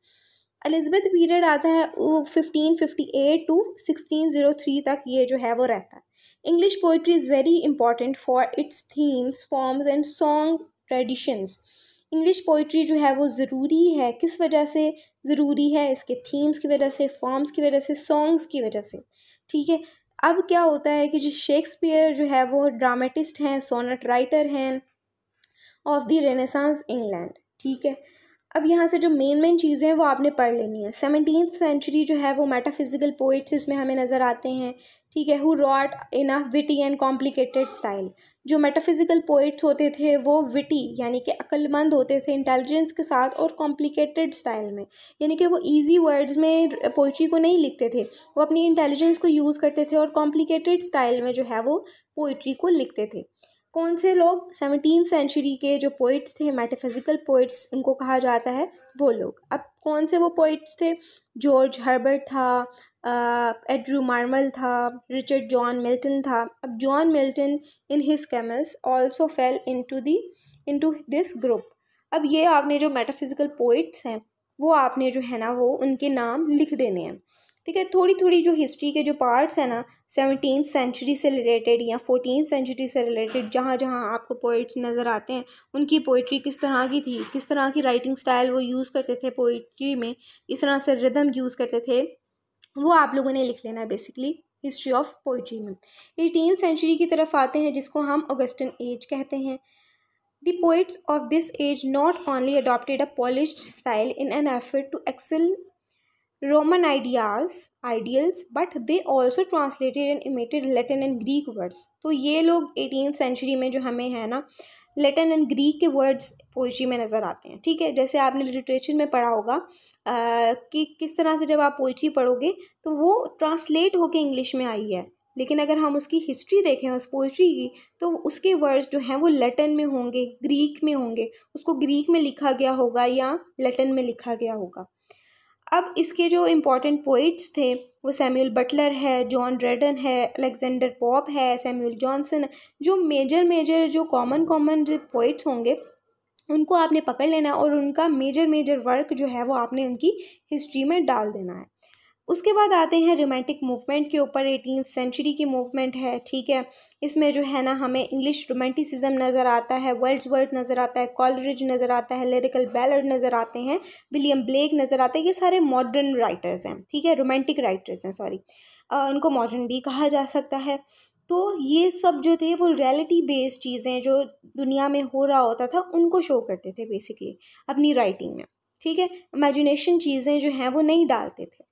एलिजाबेथ पीरियड आता है वो 1558 टू 1603 तक ये जो है वो रहता है। English poetry is very important for its themes, forms and song traditions. English poetry जो है वो ज़रूरी है, किस वजह से ज़रूरी है, इसके थीम्स की वजह से, फॉर्म्स की वजह से, सॉन्ग्स की वजह से, ठीक है। अब क्या होता है कि जो शेक्सपियर जो है वो ड्रामेटिस्ट हैं, सोनेट राइटर हैं ऑफ द रेनेसांस इंग्लैंड, ठीक है। अब यहाँ से जो मेन चीज़ें हैं वो आपने पढ़ लेनी है। 17th सेंचुरी जो है वो मेटाफिजिकल पोइट्स इसमें हमें नज़र आते हैं, ठीक है, who rot in a witty and complicated style. जो मेटाफिजिकल पोइट्स होते थे वो विटी यानी कि अक्लमंद होते थे, इंटेलिजेंस के साथ, और कॉम्प्लिकेटेड स्टाइल में, यानी कि वो ईजी वर्ड्स में पोइट्री को नहीं लिखते थे, वो अपनी इंटेलिजेंस को यूज़ करते थे और कॉम्प्लिकेटेड स्टाइल में जो है वो पोइट्री को लिखते थे। कौन से लोग? 17th सेंचुरी के जो पोइट्स थे, मेटाफिजिकल पोइट्स उनको कहा जाता है, वो लोग। अब कौन से वो पोइट्स थे? जॉर्ज हर्बर्ट था, एड्रू मार्मल था, रिचर्ड जॉन मिल्टन था। अब John Milton in his कैमस also fail into this group. अब ये आपने जो मेटाफिजिकल पोइट्स हैं वो आपने जो है ना वो उनके नाम लिख देने हैं, ठीक है। थोड़ी थोड़ी जो हिस्ट्री के जो पार्ट्स हैं ना 17th सेंचुरी से रिलेटेड या 14th सेंचुरी से रिलेटेड, जहाँ जहाँ आपको पोइट्स नज़र आते हैं उनकी पोइट्री किस तरह की थी, किस तरह की राइटिंग स्टाइल वो यूज़ करते थे पोइट्री में, इस तरह से रिदम यूज़ करते थे, वो आप लोगों ने लिख लेना है बेसिकली हिस्ट्री ऑफ पोइट्री में। 18th सेंचुरी की तरफ आते हैं जिसको हम ऑगस्टन एज कहते हैं। The poets of this age not only adopted a polished style in an effort to excel Roman ideals, but they also translated and imitated Latin and Greek words। तो ये लोग 18th सेंचुरी में जो हमें है ना लैटिन एंड ग्रीक के words poetry में नज़र आते हैं। ठीक है, जैसे आपने लिटरेचर में पढ़ा होगा कि किस तरह से जब आप पोइट्री पढ़ोगे तो वो ट्रांसलेट होके इंग्लिश में आई है, लेकिन अगर हम उसकी हिस्ट्री देखें उस पोइट्री की तो उसके वर्ड्स जो हैं वो लैटिन में होंगे, ग्रीक में होंगे, उसको ग्रीक में लिखा गया होगा या लैटिन में लिखा गया होगा। अब इसके जो इम्पोर्टेंट पोइट्स थे वो सैमुअल बटलर है, जॉन ड्रेडन है, अलेक्जेंडर पॉप है, सैमुअल जॉनसन है। जो मेजर जो कॉमन जो पोइट्स होंगे उनको आपने पकड़ लेना और उनका मेजर वर्क जो है वो आपने उनकी हिस्ट्री में डाल देना है। उसके बाद आते हैं रोमांटिक मूवमेंट के ऊपर। 18th सेंचुरी की मूवमेंट है। ठीक है, इसमें जो है ना हमें इंग्लिश रोमांटिसिज्म नज़र आता है, वर्ड्सवर्थ नज़र आता है, कॉलरिज नज़र आता है, लिरिकल बैलड नज़र आते हैं, विलियम ब्लेक नज़र आते हैं। ये सारे मॉडर्न राइटर्स हैं। ठीक है, रोमांटिक राइटर्स हैं, सॉरी, उनको मॉडर्न भी कहा जा सकता है। तो ये सब जो थे वो रियलिटी बेस्ड चीज़ें जो दुनिया में हो रहा होता था उनको शो करते थे बेसिकली अपनी राइटिंग में। ठीक है, इमेजिनेशन चीज़ें जो हैं वो नहीं डालते थे।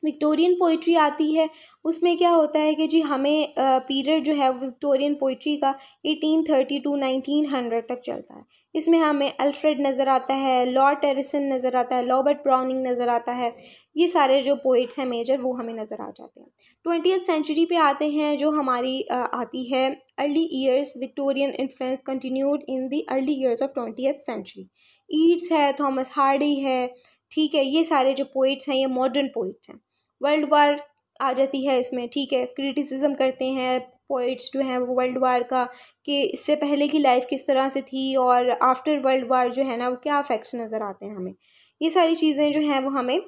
विक्टोरियन पोइट्री आती है, उसमें क्या होता है कि जी हमें पीरियड जो है विक्टोरियन पोइट्री का 1830 टू 1900 तक चलता है। इसमें हमें अल्फ्रेड नज़र आता है, लॉर्ड टेरिसन नज़र आता है, रॉबर्ट ब्राउनिंग नज़र आता है। ये सारे जो पोइट्स हैं मेजर वो हमें नज़र आ जाते हैं। 20th सेंचुरी पे आते हैं जो हमारी आती है early years. Victorian influence continued in the early years of 20th century. Yeats है, थॉमस हार्डी है। ठीक है, ये सारे जो पोइट्स हैं ये मॉडर्न पोइट्स हैं। वर्ल्ड वार आ जाती है इसमें। ठीक है, क्रिटिसिज्म करते हैं पोइट्स जो हैं वो वर्ल्ड वार का कि इससे पहले की लाइफ किस तरह से थी और आफ्टर वर्ल्ड वार जो है ना वो क्या इफेक्ट्स नज़र आते हैं हमें। ये सारी चीज़ें जो हैं वो हमें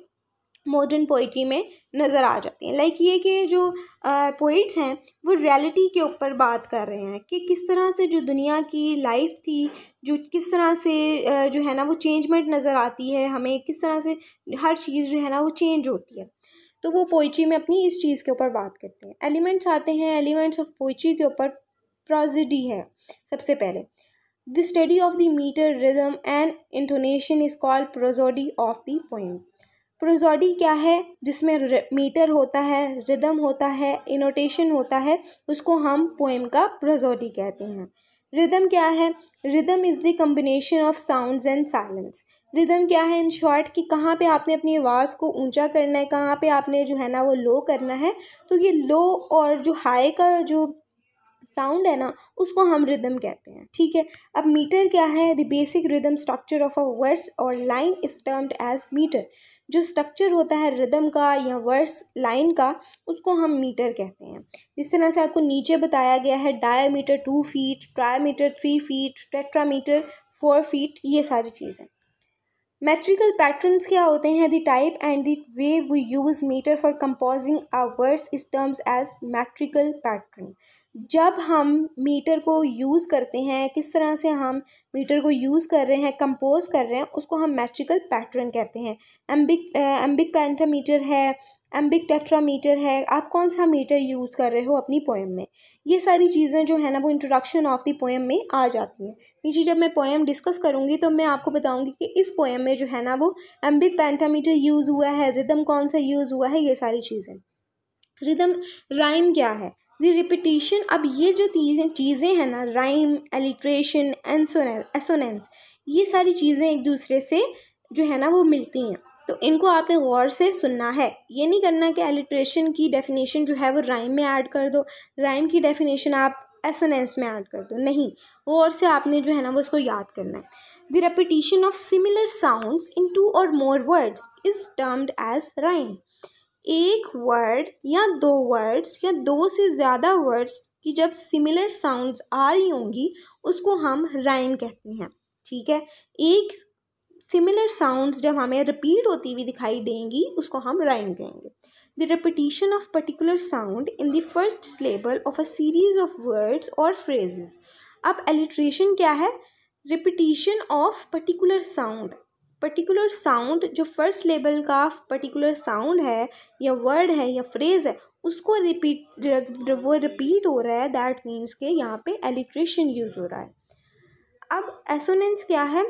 मॉडर्न पोइट्री में नज़र आ जाती हैं। लाइक ये कि जो पोइट्स हैं वो रियलिटी के ऊपर बात कर रहे हैं कि किस तरह से जो दुनिया की लाइफ थी, जो किस तरह से जो है ना वो चेंजमेंट नज़र आती है हमें, किस तरह से हर चीज़ जो है ना वो चेंज होती है। तो वो पोइट्री में अपनी इस चीज़ के ऊपर बात करते हैं। एलिमेंट्स आते हैं, एलिमेंट्स ऑफ पोइट्री के ऊपर प्रोजिडी है सबसे पहले। The study of the metre, rhythm and intonation is called prosody of the poem. Prosody क्या है? जिसमें मीटर होता है, रिदम होता है, इनोटेशन होता है, उसको हम पोएम का प्रोजोडी कहते हैं। रिदम क्या है? Rhythm is the combination of sounds and silence. Rhythm क्या है इन शॉर्ट कि कहाँ पे आपने अपनी आवाज़ को ऊंचा करना है, कहाँ पे आपने जो है ना वो लो करना है। तो ये लो और जो हाई का जो साउंड है ना उसको हम रिदम कहते हैं। ठीक है, अब मीटर क्या है? The basic rhythm structure of a verse और line is termed as metre. जो स्ट्रक्चर होता है रिदम का या वर्स लाइन का उसको हम मीटर कहते हैं। जिस तरह से आपको नीचे बताया गया है, dimeter 2 feet, trimeter 3 feet, tetrameter 4 feet, ये सारी चीज़ें। मेट्रिकल पैटर्न्स क्या होते हैं? The type and the way we use metre for composing a verse is terms as metrical pattern. जब हम मीटर को यूज़ करते हैं, किस तरह से हम मीटर को यूज़ कर रहे हैं, कंपोज कर रहे हैं, उसको हम मेट्रिकल पैटर्न कहते हैं। एम्बिक पेंटामीटर है, एम्बिक टेट्रामीटर है। आप कौन सा मीटर यूज़ कर रहे हो अपनी पोएम में, ये सारी चीज़ें जो है ना वो इंट्रोडक्शन ऑफ द पोएम में आ जाती हैं। नीचे जब मैं पोएम डिस्कस करूँगी तो मैं आपको बताऊँगी कि इस पोएम में जो है ना वो एम्बिक पेंटामीटर यूज़ हुआ है, रिदम कौन सा यूज़ हुआ है, ये सारी चीज़ें। रिदम, राइम क्या है? The repetition. अब ये जो चीज़ें हैं ना, राइम, एलिट्रेशन, एसोनेंस, ये सारी चीज़ें एक दूसरे से जो है ना वो मिलती हैं। तो इनको आपने गौर से सुनना है। ये नहीं करना कि एलिट्रेशन की डेफिनेशन जो है वो राइम में ऐड कर दो, राइम की डेफिनेशन आप एसोनेंस में ऐड कर दो, नहीं, गौर से आपने जो है ना वो उसको याद करना है। The repetition of similar sounds in 2 or more words is termed as rhyme. एक वर्ड या 2 वर्ड्स या 2 से ज़्यादा वर्ड्स की जब सिमिलर साउंड्स आ रही होंगी उसको हम राइम कहते हैं। ठीक है, एक सिमिलर साउंड्स जब हमें रिपीट होती हुई दिखाई देंगी उसको हम राइम कहेंगे। The repetition of particular sound in the first syllable of a series of words और फ्रेजेस। अब एलिट्रेशन क्या है? Repetition of particular sound particular sound, जो फर्स्ट लेवल का पर्टिकुलर साउंड है या वर्ड है या फ्रेज है, उसको रिपीट हो रहा है, दैट मीन्स के यहाँ पे एलिट्रेशन यूज हो रहा है। अब एसोनेंस क्या है?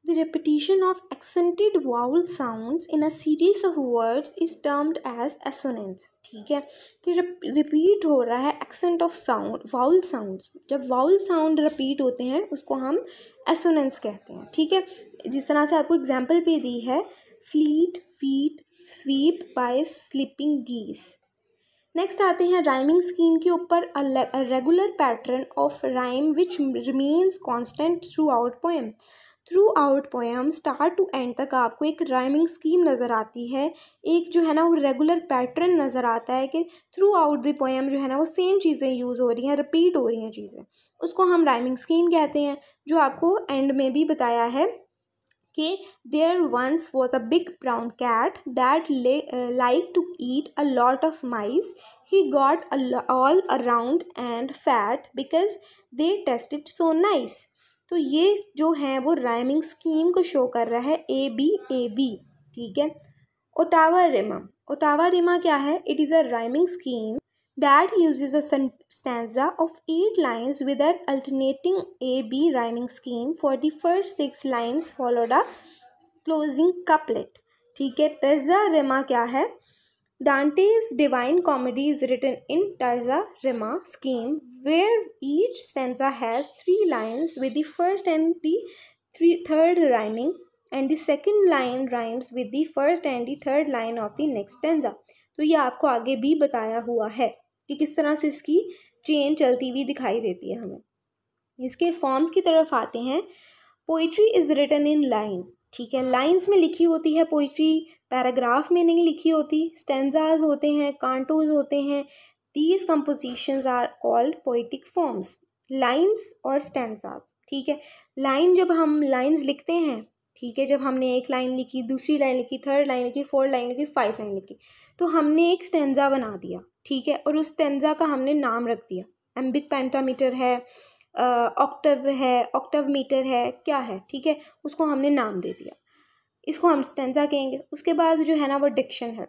The repetition of accented vowel sounds in a series of words is termed as assonance। ठीक है, कि रिपीट हो रहा है accent of sound, vowel sounds. जब वाउल साउंड रिपीट होते हैं उसको हम एसोनेंस कहते हैं। ठीक है, जिस तरह से आपको एग्जांपल पे दी है, fleet, feet, sweep by sleeping geese. Next आते हैं राइमिंग स्कीम के ऊपर। A regular pattern of rhyme which remains constant throughout poem. Throughout poem start to end तक आपको एक राइमिंग स्कीम नज़र आती है, एक जो है ना वो रेगुलर पैटर्न नज़र आता है कि थ्रू आउट द पोएम जो है ना वो सेम चीज़ें यूज़ हो रही हैं, रिपीट हो रही हैं चीज़ें, उसको हम राइमिंग स्कीम कहते हैं। जो आपको एंड में भी बताया है कि there once was a big brown cat that liked to eat a lot of mice. He got all around and fat because they tasted so nice। तो ये जो है वो राइमिंग स्कीम को शो कर रहा है, ए बी। ठीक है, ओटावा रिमा। ओटावा रिमा क्या है? It is a rhyming scheme that uses a stanza of 8 lines with an alternating A-B rhyming scheme for the first 6 lines followed a closing couplet। ठीक है, तर्जा रिमा क्या है? Dante's Divine Comedy is written in terza rima scheme where each stanza has 3 lines with the first and the third rhyming and the second line rhymes with the first and the third line of the next stanza। तो ये आपको आगे भी बताया हुआ है कि किस तरह से इसकी चेन चलती हुई दिखाई देती है हमें। इसके फॉर्म्स की तरफ आते हैं। Poetry is written in line. ठीक है, लाइंस में लिखी होती है पोइट्री, पैराग्राफ में नहीं लिखी होती। स्टेंजाज होते हैं, कांटोज होते हैं। These compositions are called poetic forms. Lines और स्टेंजाज। ठीक है, लाइन जब हम लाइंस लिखते हैं, ठीक है, जब हमने एक लाइन लिखी, दूसरी लाइन लिखी, थर्ड लाइन लिखी, फोर्थ लाइन लिखी, 5 लाइन लिखी, तो हमने एक स्टेंजा बना दिया। ठीक है, और उस स्टेंजा का हमने नाम रख दिया। एम्बिक पेंटामीटर है, ऑक्टव है, ऑक्टव मीटर है, क्या है, ठीक है, उसको हमने नाम दे दिया, इसको हम स्टेंजा कहेंगे। उसके बाद जो है ना वो डिक्शन है।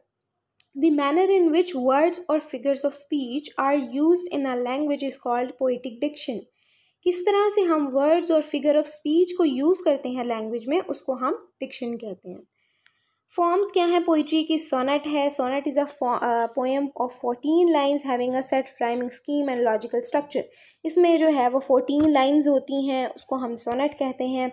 The manner in which words और figures of speech are used in a language is called poetic diction. किस तरह से हम वर्ड्स और फिगर ऑफ स्पीच को यूज़ करते हैं लैंग्वेज में, उसको हम डिक्शन कहते हैं। फॉर्म्स क्या है पोइट्री की? सोनेट है। Sonnet is a poem of 14 lines having a set rhyming scheme and logical structure. इसमें जो है वो 14 लाइन्स होती हैं, उसको हम सोनेट कहते हैं।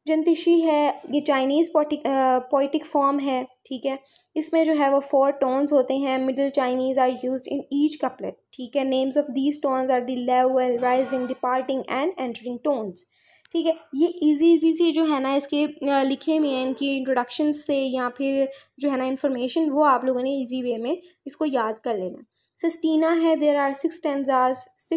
जंतिशी है, ये चाइनीज़ पोइटिक फॉर्म है। ठीक है, इसमें जो है वो 4 टोन्स होते हैं। Middle Chinese are used in each couplet. ठीक है, names of these tones are the level, rising, departing and entering tones. ठीक है, ये इजी सी जो है ना इसके लिखे हुए हैं, इनकी इंट्रोडक्शन से या फिर जो है ना इन्फॉर्मेशन, वो आप लोगों ने इजी वे में इसको याद कर लेना। सिस्टीना है, देयर आर 6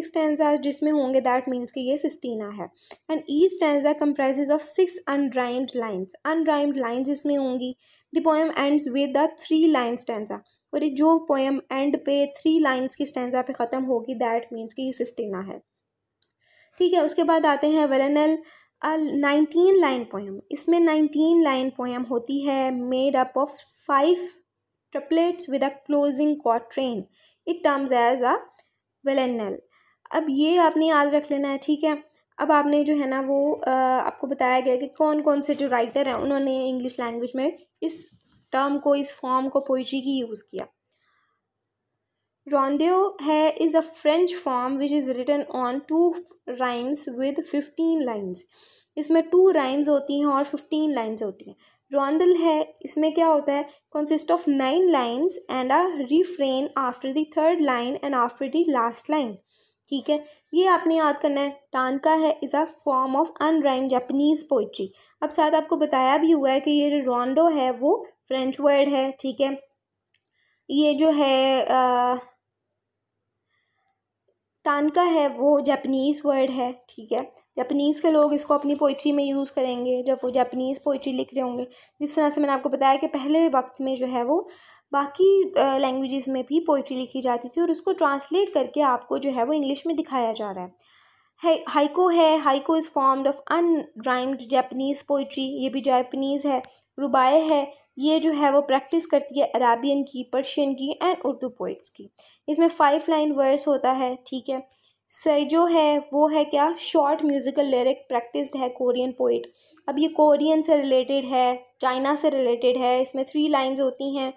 स्टेंजाज जिसमें होंगे, दैट मीन्स कि ये सिस्टीना है। And each stanza comprises of 6 unrhymed lines. Unrhymed lines इसमें होंगी। The poem ends with the 3 line stanza. और ये जो पोएम एंड पे 3 लाइन्स की स्टेंजा पे ख़त्म होगी, दैट मीन्स कि ये सिस्टीना है। ठीक है, उसके बाद आते हैं विलेनल, 19 लाइन पोएम। इसमें 19 लाइन पोएम होती है, made up of 5 triplets with a closing quatrain. It terms as a villanelle. अब ये आपने याद रख लेना है। ठीक है, अब आपने जो है ना वो आपको बताया गया कि कौन कौन से जो राइटर हैं उन्होंने इंग्लिश लैंग्वेज में इस टर्म को, इस फॉर्म को पोइट्री की यूज़ किया। रोंडेओ है, is a French form which is written on 2 rhymes with 15 lines. इसमें 2 राइम्स होती हैं और 15 लाइन्स होती हैं। रोंडल है, इसमें क्या होता है? Consist of 9 lines and a refrain after the third line and after the last line. ठीक है, ये आपने याद करना है। टानका है, is a form of unrhymed Japanese poetry. अब साथ आपको बताया भी हुआ है कि ये रोंडो है वो फ्रेंच वर्ड है। ठीक है, ये जो है टानका है वो जापानीज़ वर्ड है। ठीक है, जापानीज़ के लोग इसको अपनी पोइट्री में यूज़ करेंगे जब वो जापानीज़ पोइट्री लिख रहे होंगे। जिस तरह से मैंने आपको बताया कि पहले वक्त में जो है वो बाकी लैंग्वेजेस में भी पोइट्री लिखी जाती थी और उसको ट्रांसलेट करके आपको जो है वो इंग्लिश में दिखाया जा रहा है। हाइको है, haiku is formed of unrhymed Japanese poetry, ये भी जापानीज़ है। रुबाए है, ये जो है वो प्रैक्टिस करती है अराबियन की, पर्शियन की एंड उर्दू पोइट्स की। इसमें 5 लाइन वर्स होता है, ठीक है। सैजो है, वो है क्या, शॉर्ट म्यूजिकल लिरिक प्रैक्टिस्ड है कोरियन पोइट। अब ये कोरियन से रिलेटेड है, चाइना से रिलेटेड है। इसमें 3 लाइन्स होती हैं,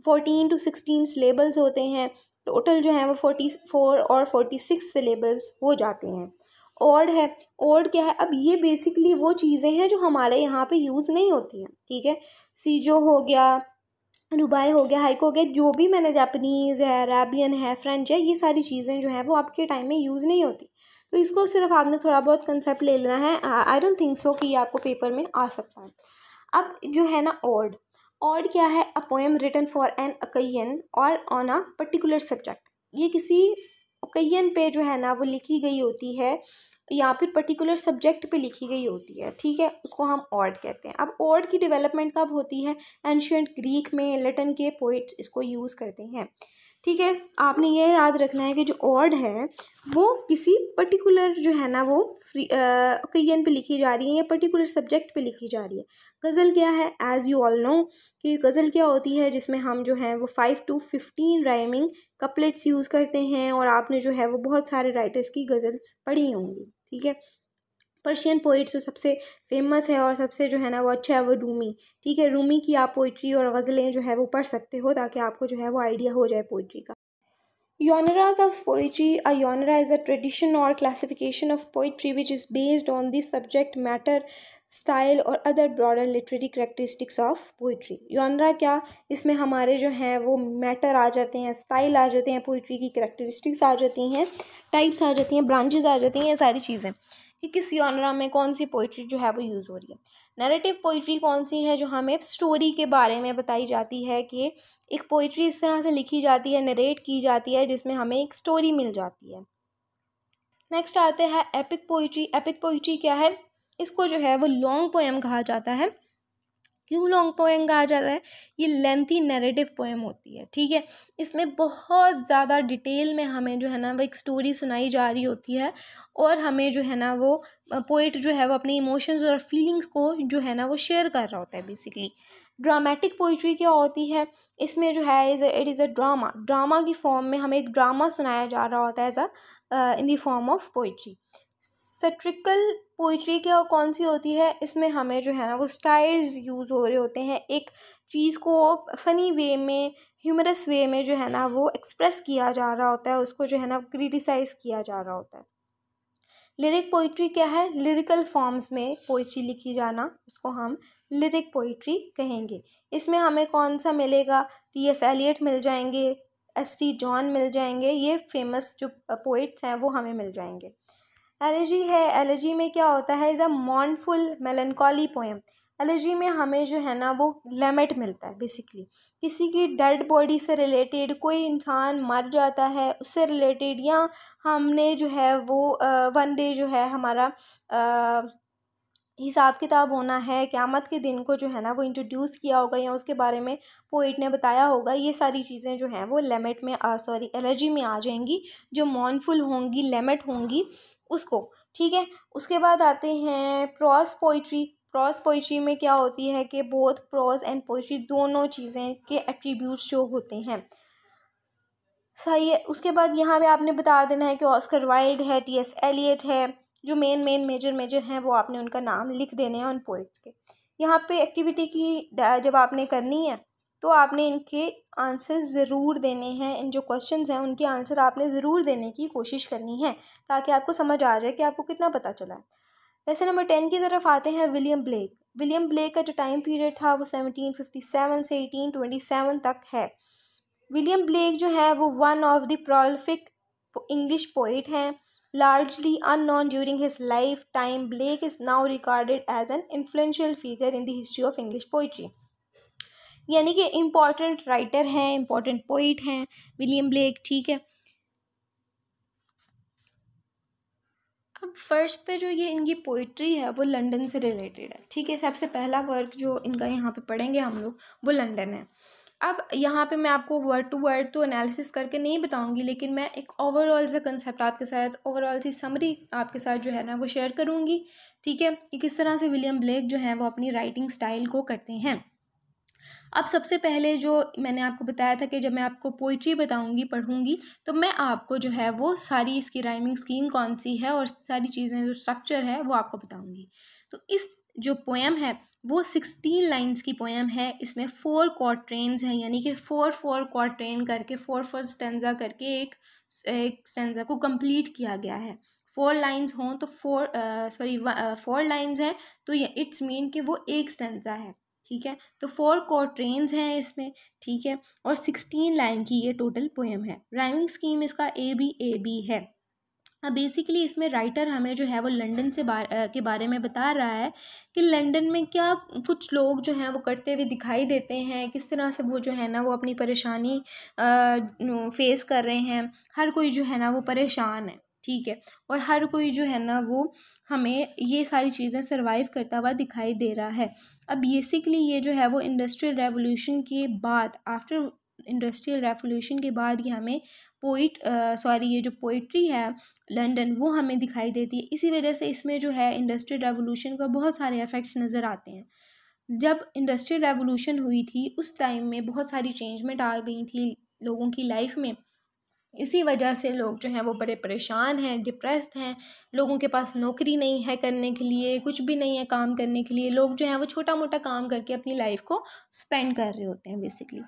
14 to 16 सिलेबल्स होते हैं। टोटल जो है वो 44 और 46 सिलेबल्स हो जाते हैं। ऑड है, ऑड क्या है, अब ये बेसिकली वो चीज़ें हैं जो हमारे यहाँ पे यूज़ नहीं होती हैं, ठीक है। सीजो हो गया, रुबाई हो गया, हाइको हो गया, जो भी मैंने जापानीज़ है, अराबियन है, फ्रेंच है, ये सारी चीज़ें जो हैं वो आपके टाइम में यूज़ नहीं होती। तो इसको सिर्फ आपने थोड़ा बहुत कंसेप्ट ले लेना है। आई डोंट थिंक सो कि ये आपको पेपर में आ सकता है। अब जो है ना ऑड, ऑड क्या है, a poem written for an occasion or on a particular subject. ये किसी ओकेजन पे जो है ना वो लिखी गई होती है या फिर पर्टिकुलर सब्जेक्ट पे लिखी गई होती है, ठीक है, उसको हम ऑड कहते हैं। अब ऑड की डेवलपमेंट कब होती है, एंशियंट ग्रीक में लैटिन के पोइट्स इसको यूज़ करते हैं, ठीक है। आपने ये याद रखना है कि जो ऑड है वो किसी पर्टिकुलर जो है ना वो ओकेजन पे लिखी जा रही है या पर्टिकुलर सब्जेक्ट पे लिखी जा रही है। गज़ल क्या है, एज़ यू ऑल नो कि गज़ल क्या होती है, जिसमें हम जो है वो 5 to 15 राइमिंग कपलेट्स यूज़ करते हैं। और आपने जो है वो बहुत सारे राइटर्स की गज़ल्स पढ़ी होंगी, ठीक है। पर्शियन पोइट्स जो सबसे फेमस है और सबसे जो है ना वो अच्छा है वो रूमी, ठीक है। रूमी की आप पोइट्री और गज़लें जो है वो पढ़ सकते हो ताकि आपको जो है वो आइडिया हो जाए पोइट्री का। Genres of poetry. A genre is a tradition or classification of poetry which is based on the subject matter, style और other broader literary characteristics of poetry. genre क्या, इसमें हमारे जो हैं वो मैटर आ जाते हैं, स्टाइल आ जाते हैं, पोइट्री की करेक्टरिस्टिक्स आ जाती हैं, टाइप्स आ जाती हैं, ब्रांचेस आ जाती हैं, ये सारी चीज़ें कि किस genre में कौन सी पोइट्री जो है वो यूज़ हो रही है। नैरेटिव पोइट्री कौन सी है, जो हमें स्टोरी के बारे में बताई जाती है कि एक पोइट्री इस तरह से लिखी जाती है, नरेट की जाती है, जिसमें हमें एक स्टोरी मिल जाती है। नेक्स्ट आते हैं एपिक पोइट्री। एपिक पोइट्री क्या है, इसको जो है वो लॉन्ग पोएम कहा जाता है। क्यों लॉन्ग पोएम कहा जाता है, ये लेंथी नैरेटिव पोएम होती है, ठीक है। इसमें बहुत ज़्यादा डिटेल में हमें जो है ना वो एक स्टोरी सुनाई जा रही होती है और हमें जो है ना वो पोइट जो है वो अपने इमोशंस और फीलिंग्स को जो है ना वो शेयर कर रहा होता है बेसिकली। ड्रामेटिक पोइट्री क्या होती है, इसमें जो है it is a drama, drama की फॉर्म में हमें एक ड्रामा सुनाया जा रहा होता है as a in the form of poetry. Satirical poetry क्या कौन सी होती है, इसमें हमें जो है ना वो स्टाइल्स यूज़ हो रहे होते हैं, एक चीज़ को फ़नी वे में, ह्यूमरस वे में जो है ना वो एक्सप्रेस किया जा रहा होता है, उसको जो है ना क्रिटिसाइज़ किया जा रहा होता है। लिरिक पोइट्री क्या है, लिरिकल फॉर्म्स में पोइट्री लिखी जाना, इसको हम लिरिक पोइट्री कहेंगे। इसमें हमें कौन सा मिलेगा, टी.एस. एलियट मिल जाएंगे, एस.टी. जॉन मिल जाएंगे, ये फेमस जो पोइट्स हैं वो हमें मिल जाएंगे। एलेजी है, एलेजी में क्या होता है, is a मॉर्नफुल melancholy poem. Elegy में हमें जो है ना वो लेमेट मिलता है बेसिकली, किसी की डेड बॉडी से रिलेटेड, कोई इंसान मर जाता है उससे रिलेटेड, या हमने जो है वो वन डे जो है हमारा हिसाब किताब होना है, क़यामत के दिन को जो है ना वो इंट्रोड्यूस किया होगा या उसके बारे में पोइट ने बताया होगा, ये सारी चीज़ें जो हैं वो लेमेट में एलेजी में आ जाएंगी, जो मॉर्नफुल होंगी, लेमेट होंगी उसको, ठीक है। उसके बाद आते हैं प्रोज पोइट्री। प्रोज पोइट्री में क्या होती है कि बोथ प्रोज एंड पोइट्री दोनों चीज़ें के एट्रीब्यूट्स जो होते हैं, सही है। उसके बाद यहाँ पे आपने बता देना है कि ऑस्कर वाइल्ड है, टी.एस. एलियट है, जो मेन मेजर हैं वो आपने उनका नाम लिख देने हैं उन पोइट्स के। यहाँ पे एक्टिविटी की जब आपने करनी है तो आपने इनके आंसर ज़रूर देने हैं, इन जो क्वेश्चंस हैं उनके आंसर आपने ज़रूर देने की कोशिश करनी है ताकि आपको समझ आ जाए कि आपको कितना पता चला है। लेसन नंबर 10 की तरफ आते हैं। William black. विलियम ब्लेक का जो टाइम पीरियड था वो 1757 से 1827 तक है। विलियम ब्लेक जो है वो one of the prolific English poet हैं। Largely unknown during his lifetime, Blake is now regarded as an influential figure in the history of English poetry. यानी कि इम्पॉर्टेंट राइटर हैं, इम्पॉर्टेंट पोइट हैं William Blake, ठीक है। अब first पे जो ये इनकी पोइट्री है वो लंदन से रिलेटेड है, ठीक है। सबसे पहला वर्क जो इनका यहाँ पे पढ़ेंगे हम लोग वो लंदन है। अब यहाँ पे मैं आपको वर्ड टू वर्ड तो एनालिसिस करके नहीं बताऊंगी, लेकिन मैं एक ओवरऑल सा कंसेप्ट आपके साथ, ओवरऑल सी समरी आपके साथ जो है ना वो शेयर करूँगी, ठीक है, कि किस तरह से विलियम ब्लेक जो है वो अपनी राइटिंग स्टाइल को करते हैं। अब सबसे पहले जो मैंने आपको बताया था कि जब मैं आपको पोइट्री बताऊंगी, पढ़ूंगी, तो मैं आपको जो है वो सारी इसकी राइमिंग स्कीम कौन सी है और सारी चीज़ें जो स्ट्रक्चर है वो आपको बताऊंगी। तो इस जो पोएम है वो 16 लाइंस की पोएम है। इसमें 4 क्वार्ट्रेन्स हैं, यानी कि 4 क्वार्ट्रेन करके 4 स्टेंजा करके एक स्टेंजा को कंप्लीट किया गया है। 4 लाइंस हों तो 4 लाइंस हैं तो ये इट्स मीन कि वो एक स्टेंजा है, ठीक है। तो 4 क्वार्ट्रेन्स हैं इसमें, ठीक है, और 16 लाइन की ये टोटल पोएम है। राइमिंग स्कीम इसका ए बी है। अब बेसिकली इसमें राइटर हमें जो है वो लंदन से के बारे में बता रहा है कि लंदन में क्या कुछ लोग जो हैं वो करते हुए दिखाई देते हैं, किस तरह से वो जो है ना वो अपनी परेशानी फेस कर रहे हैं। हर कोई जो है ना वो परेशान है, ठीक है, और हर कोई जो है ना वो हमें ये सारी चीज़ें सर्वाइव करता हुआ दिखाई दे रहा है। अब बेसिकली ये जो है वो इंडस्ट्रियल रेवोल्यूशन के बाद, आफ्टर इंडस्ट्रियल रेवोल्यूशन के बाद ये हमें ये जो पोइट्री है लंदन वो हमें दिखाई देती है। इसी वजह से इसमें जो है इंडस्ट्रियल रेवोल्यूशन का बहुत सारे इफ़ेक्ट्स नज़र आते हैं। जब इंडस्ट्रियल रेवोल्यूशन हुई थी उस टाइम में बहुत सारी चेंजमेंट आ गई थी लोगों की लाइफ में। इसी वजह से लोग जो हैं वो बड़े परेशान हैं, डिप्रेस्ड हैं। लोगों के पास नौकरी नहीं है करने के लिए, कुछ भी नहीं है काम करने के लिए। लोग जो हैं वो छोटा मोटा काम करके अपनी लाइफ को स्पेंड कर रहे होते हैं बेसिकली।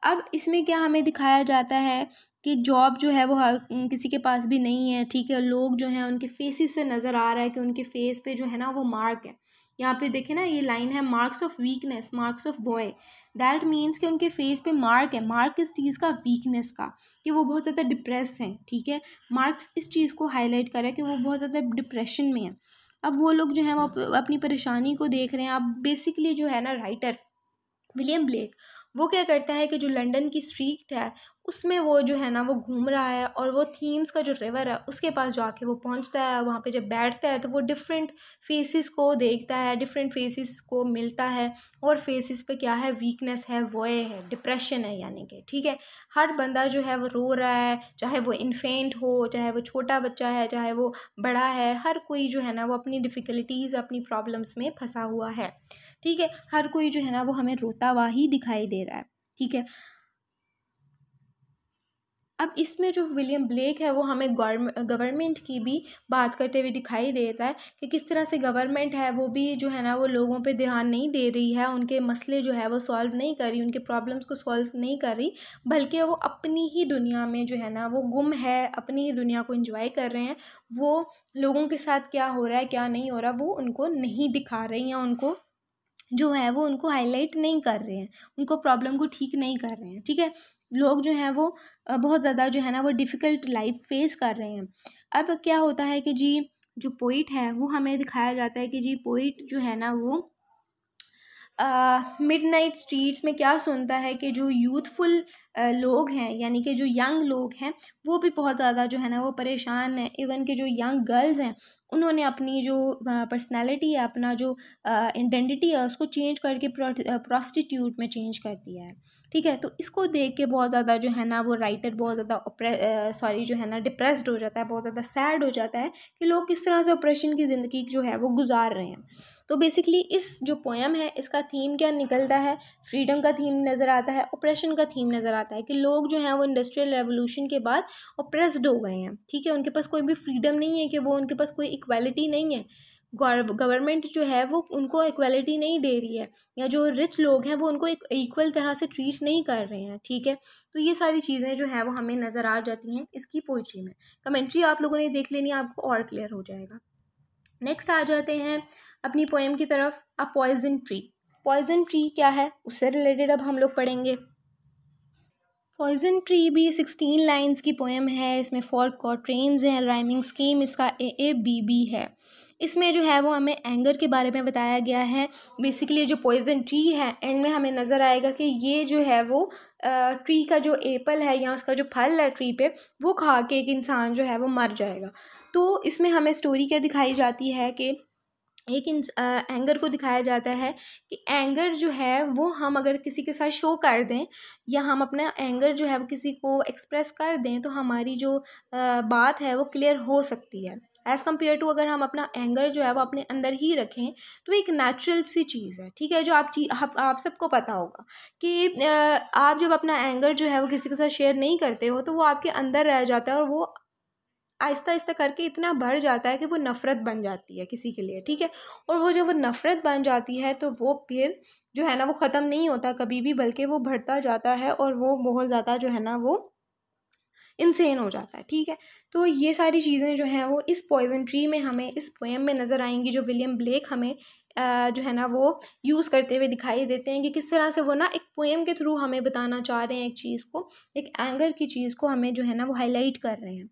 अब इसमें क्या हमें दिखाया जाता है कि जॉब जो है वो हर किसी के पास भी नहीं है, ठीक है। लोग जो हैं उनके फेसेस से नज़र आ रहा है कि उनके फेस पे जो है ना वो मार्क है। यहाँ पे देखें ना, ये लाइन है marks of weakness, marks of boy. That means कि उनके फेस पे मार्क है। मार्क किस चीज़ का? वीकनेस का, कि वो बहुत ज़्यादा डिप्रेस हैं, ठीक है। मार्क्स इस चीज़ को हाईलाइट कर रहा है कि वो बहुत ज़्यादा डिप्रेशन में है। अब वो लोग जो हैं वो अपनी परेशानी को देख रहे हैं। अब बेसिकली जो है ना राइटर विलियम ब्लेक वो क्या करता है कि जो लंदन की स्ट्रीट है उसमें वो जो है ना वो घूम रहा है, और वो थीम्स का जो रिवर है उसके पास जाके वो पहुंचता है। वहाँ पे जब बैठता है तो वो डिफरेंट फेसेस को देखता है, डिफरेंट फेसेस को मिलता है, और फेसेस पे क्या है? वीकनेस है, वॉय है, डिप्रेशन है, यानी कि ठीक है। हर बंदा जो है वो रो रहा है, चाहे वो इन्फेंट हो, चाहे वो छोटा बच्चा है, चाहे वो बड़ा है। हर कोई जो है ना वो अपनी डिफ़िकल्टीज़, अपनी प्रॉब्लम्स में फंसा हुआ है, ठीक है। हर कोई जो है ना वो हमें रोता हुआ ही दिखाई दे रहा है, ठीक है। अब इसमें जो विलियम ब्लेक है वो हमें गवर्नमेंट की भी बात करते हुए दिखाई दे रहा है कि किस तरह से गवर्नमेंट है वो भी जो है ना वो लोगों पे ध्यान नहीं दे रही है, उनके मसले जो है वो सॉल्व नहीं कर रही, उनके प्रॉब्लम्स को सॉल्व नहीं कर रही, बल्कि वो अपनी ही दुनिया में जो है ना वो गुम है, अपनी ही दुनिया को एंजॉय कर रहे हैं। वो लोगों के साथ क्या हो रहा है क्या नहीं हो रहा वो उनको नहीं दिखा रही, या उनको जो है वो उनको हाईलाइट नहीं कर रहे हैं, उनको प्रॉब्लम को ठीक नहीं कर रहे हैं, ठीक है। लोग जो हैं वो बहुत ज़्यादा जो है ना वो डिफ़िकल्ट लाइफ फेस कर रहे हैं। अब क्या होता है कि जी जो पोइट है वो हमें दिखाया जाता है कि जी पोइट जो है ना वो मिडनाइट स्ट्रीट्स में क्या सुनता है कि जो यूथफुल लोग हैं, यानी कि जो यंग लोग हैं, वो भी बहुत ज़्यादा जो है ना वो परेशान हैं। इवन के जो यंग गर्ल्स हैं उन्होंने अपनी जो पर्सनैलिटी है, अपना जो आइडेंटिटी है उसको चेंज करके प्रॉस्टिट्यूट में चेंज कर दिया है, ठीक है। तो इसको देख के बहुत ज़्यादा जो है ना वो राइटर बहुत ज़्यादा जो है ना डिप्रेस्ड हो जाता है, बहुत ज़्यादा सैड हो जाता है कि लोग किस तरह से ऑपरेशन की ज़िंदगी जो है वो गुजार रहे हैं। तो बेसिकली इस जो पोएम है इसका थीम क्या निकलता है? फ्रीडम का थीम नज़र आता है, ऑपरेशन का थीम नज़र आता है कि लोग जो हैं वो इंडस्ट्रियल रेवोल्यूशन के बाद ऑप्रेस्ड हो गए हैं, ठीक है। उनके पास कोई भी फ्रीडम नहीं है, कि वो उनके पास कोई इक्वालिटी नहीं है। गवर्नमेंट जो है वो उनको इक्वालिटी नहीं दे रही है, या जो रिच लोग हैं वो उनको एक इक्वल तरह से ट्रीट नहीं कर रहे हैं, ठीक है। तो ये सारी चीज़ें जो है वो हमें नज़र आ जाती हैं इसकी पोइट्री में। कमेंट्री आप लोगों ने देख लेनी, आपको और क्लियर हो जाएगा। नेक्स्ट आ जाते हैं अपनी पोएम की तरफ। A poison tree. Poison tree क्या है उससे रिलेटेड अब हम लोग पढ़ेंगे। पॉइजन ट्री भी 16 लाइंस की पोएम है। इसमें 4 क्वार्ट्रेन्स हैं। राइमिंग स्कीम इसका AABB है। इसमें जो है वो हमें एंगर के बारे में बताया गया है। बेसिकली जो पॉइजन ट्री है एंड में हमें नज़र आएगा कि ये जो है वो ट्री का जो एप्पल है या उसका जो फल है ट्री पे, वो खा के एक इंसान जो है वो मर जाएगा। तो इसमें हमें स्टोरी क्या दिखाई जाती है कि एक एंगर को दिखाया जाता है कि एंगर जो है वो हम अगर किसी के साथ शो कर दें या हम अपना एंगर जो है वो किसी को एक्सप्रेस कर दें तो हमारी जो बात है वो क्लियर हो सकती है, एज़ कम्पेयर टू अगर हम अपना एंगर जो है वो अपने अंदर ही रखें तो एक नेचुरल सी चीज़ है, ठीक है। जो आप सबको पता होगा कि आप जब अपना एंगर जो है वो किसी के साथ शेयर नहीं करते हो तो वो आपके अंदर रह जाता है और वो आहिस्ता आहिस्ता करके इतना बढ़ जाता है कि वो नफ़रत बन जाती है किसी के लिए, ठीक है। और वो जब वो नफ़रत बन जाती है तो वो फिर जो है ना वो ख़त्म नहीं होता कभी भी, बल्कि वो बढ़ता जाता है और वो बहुत ज़्यादा जो है ना वो इंसेन हो जाता है, ठीक है। तो ये सारी चीज़ें जो हैं वो इस पॉइज़न ट्री में हमें इस पोएम में नज़र आएंगी, जो विलियम ब्लेक हमें जो है ना वो यूज़ करते हुए दिखाई देते हैं कि किस तरह से वो ना एक पोएम के थ्रू हमें बताना चाह रहे हैं एक चीज़ को, एक एंगर की चीज़ को हमें जो है ना वो हाईलाइट कर रहे हैं।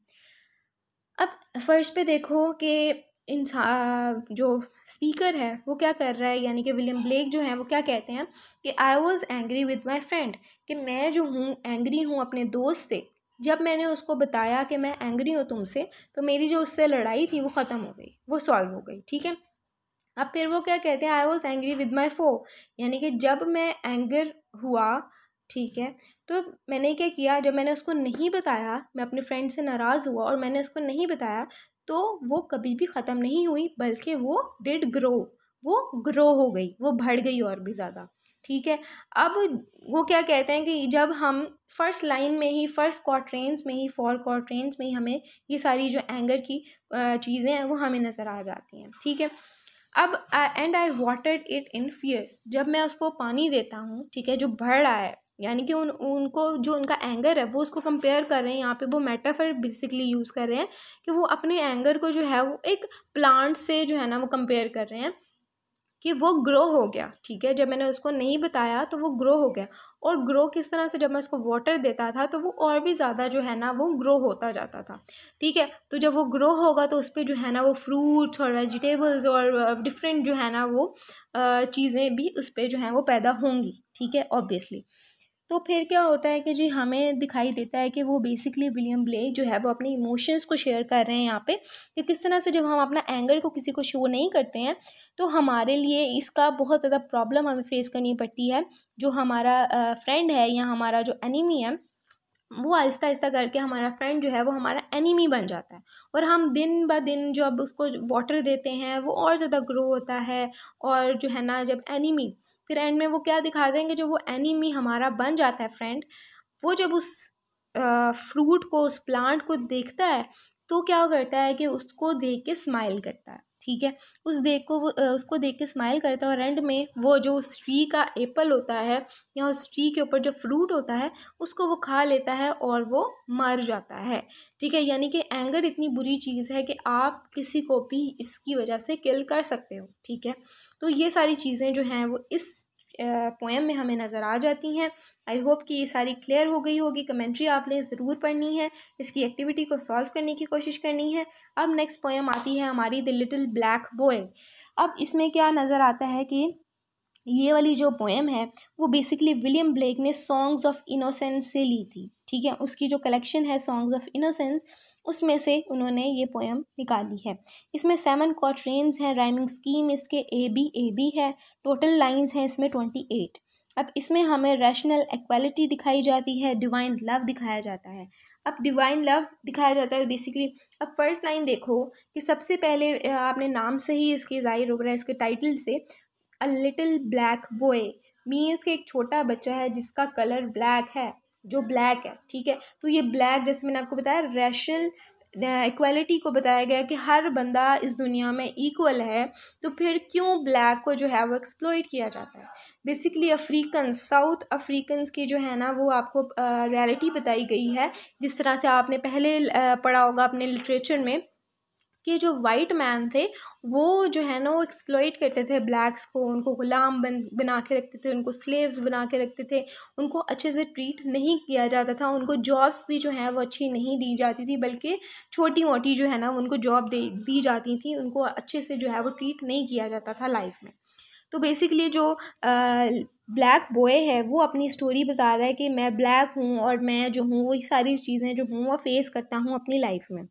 अब फर्स्ट पे देखो कि इंसान जो स्पीकर है वो क्या कर रहा है, यानी कि विलियम ब्लेक जो है वो क्या कहते हैं कि आई was angry with my friend, कि मैं जो हूँ एंग्री हूँ अपने दोस्त से। जब मैंने उसको बताया कि मैं एंग्री हूँ तुमसे तो मेरी जो उससे लड़ाई थी वो ख़त्म हो गई, वो सॉल्व हो गई, ठीक है। अब फिर वो क्या कहते हैं, I was angry with my foe, यानी कि जब मैं एंगर हुआ, ठीक है, तो मैंने क्या किया, जब मैंने उसको नहीं बताया, मैं अपने फ्रेंड से नाराज़ हुआ और मैंने उसको नहीं बताया तो वो कभी भी ख़त्म नहीं हुई, बल्कि वो डिड ग्रो, वो ग्रो हो गई, वो बढ़ गई और भी ज़्यादा, ठीक है। अब वो क्या कहते हैं कि जब हम फर्स्ट लाइन में ही, फर्स्ट क्वार्ट्रेन्स में ही, 4 क्वार्ट्रेन्स में ही हमें ये सारी जो एंगर की चीज़ें हैं वो हमें नज़र आ जाती हैं, ठीक है। अब and I watered it in fears, जब मैं उसको पानी देता हूँ, ठीक है, जो बढ़ रहा है, यानी कि उनको जो उनका एंगर है वो उसको कंपेयर कर रहे हैं, यहाँ पे वो मेटाफर बेसिकली यूज़ कर रहे हैं कि वो अपने एंगर को जो है वो एक प्लांट से जो है ना वो कंपेयर कर रहे हैं कि वो ग्रो हो गया, ठीक है। जब मैंने उसको नहीं बताया तो वो ग्रो हो गया, और ग्रो किस तरह से, जब मैं उसको वाटर देता था तो वो और भी ज़्यादा जो है ना वो ग्रो होता जाता था, ठीक है। तो जब वो ग्रो होगा तो उस पर जो है ना वो फ्रूट्स और वेजिटेबल्स और डिफरेंट जो है ना वो चीज़ें भी उस पर जो है वो पैदा होंगी, ठीक है, ऑब्वियसली। तो फिर क्या होता है कि जी हमें दिखाई देता है कि वो बेसिकली विलियम ब्लेक जो है वो अपने इमोशंस को शेयर कर रहे हैं यहाँ पे, कि किस तरह से जब हम अपना एंगर को किसी को शो नहीं करते हैं तो हमारे लिए इसका बहुत ज़्यादा प्रॉब्लम हमें फेस करनी पड़ती है। जो हमारा फ्रेंड है या हमारा जो एनिमी है, वो आहिस्ता आहिस्ता करके हमारा फ्रेंड जो है वो हमारा एनिमी बन जाता है, और हम दिन ब दिन जब उसको वाटर देते हैं वो और ज़्यादा ग्रो होता है। और जो है ना जब एनिमी, फिर एंड में वो क्या दिखा देंगे, जो वो एनिमी हमारा बन जाता है फ्रेंड, वो जब उस फ्रूट को, उस प्लांट को देखता है तो क्या करता है कि उसको देख के स्माइल करता है, ठीक है। उसको देख के स्माइल करता है, और एंड में वो जो उस ट्री का एप्पल होता है या उस ट्री के ऊपर जो फ्रूट होता है उसको वो खा लेता है और वो मर जाता है, ठीक है। यानी कि एंगर इतनी बुरी चीज़ है कि आप किसी को भी इसकी वजह से किल कर सकते हो, ठीक है। तो ये सारी चीज़ें जो हैं वो इस पोएम में हमें नज़र आ जाती हैं। आई होप कि ये सारी क्लियर हो गई होगी। कमेंट्री आपने ज़रूर पढ़नी है, इसकी एक्टिविटी को सॉल्व करने की कोशिश करनी है। अब नेक्स्ट पोएम आती है हमारी द लिटिल ब्लैक बॉय। अब इसमें क्या नज़र आता है कि ये वाली जो पोएम है वो बेसिकली विलियम ब्लेक ने सॉन्ग्स ऑफ इनोसेंस से ली थी, ठीक है। उसकी जो कलेक्शन है सॉन्ग्स ऑफ इनोसेंस, उसमें से उन्होंने ये पोएम निकाली है। इसमें 7 क्वार्ट्रेन्स हैं, राइमिंग स्कीम इसके ए बी है, टोटल लाइंस हैं इसमें 28। अब इसमें हमें रैशनल इक्वालिटी दिखाई जाती है, डिवाइन लव दिखाया जाता है। अब डिवाइन लव दिखाया जाता है बेसिकली। अब फर्स्ट लाइन देखो कि सबसे पहले आपने नाम से ही इसकी ज़ाहिर हो रहा है, इसके टाइटल से, a little black boy means कि एक छोटा बच्चा है जिसका कलर ब्लैक है, जो ब्लैक है, ठीक है। तो ये ब्लैक, जैसे मैंने आपको बताया, रेशल इक्वालिटी को बताया गया कि हर बंदा इस दुनिया में इक्वल है, तो फिर क्यों ब्लैक को जो है वो एक्सप्लॉइट किया जाता है। बेसिकली अफ्रीकन, साउथ अफ्रीकन्स की जो है ना वो आपको रियलिटी बताई गई है। जिस तरह से आपने पहले पढ़ा होगा अपने लिटरेचर में कि जो वाइट मैन थे वो जो है ना वो एक्सप्लॉइट करते थे ब्लैक्स को, उनको गुलाम बना के रखते थे, उनको स्लेव्स बना के रखते थे, उनको अच्छे से ट्रीट नहीं किया जाता था, उनको जॉब्स भी जो है वो अच्छी नहीं दी जाती थी, बल्कि छोटी मोटी जो है ना उनको जॉब दी जाती थी, उनको अच्छे से जो है वो ट्रीट नहीं किया जाता था लाइफ में। तो बेसिकली जो ब्लैक बॉय है वो अपनी स्टोरी बता रहा है कि मैं ब्लैक हूँ और मैं जो हूँ वही सारी चीज़ें जो हूँ वो फेस करता हूँ अपनी लाइफ में।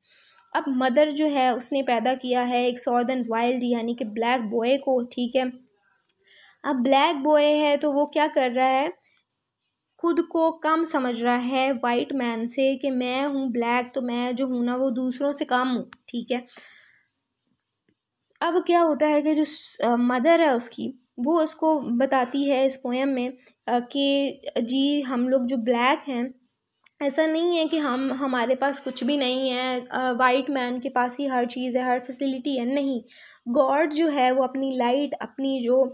अब मदर जो है उसने पैदा किया है एक सॉदर्न वाइल्ड यानी कि ब्लैक बॉय को, ठीक है। अब ब्लैक बॉय है तो वो क्या कर रहा है, खुद को कम समझ रहा है वाइट मैन से कि मैं हूँ ब्लैक, तो मैं जो हूँ ना वो दूसरों से कम हूँ, ठीक है। अब क्या होता है कि जो मदर है उसकी, वो उसको बताती है इस पोएम में कि जी हम लोग जो ब्लैक हैं, ऐसा नहीं है कि हमारे पास कुछ भी नहीं है, वाइट मैन के पास ही हर चीज़ है, हर फैसिलिटी है, नहीं। गॉड जो है वो अपनी लाइट, अपनी जो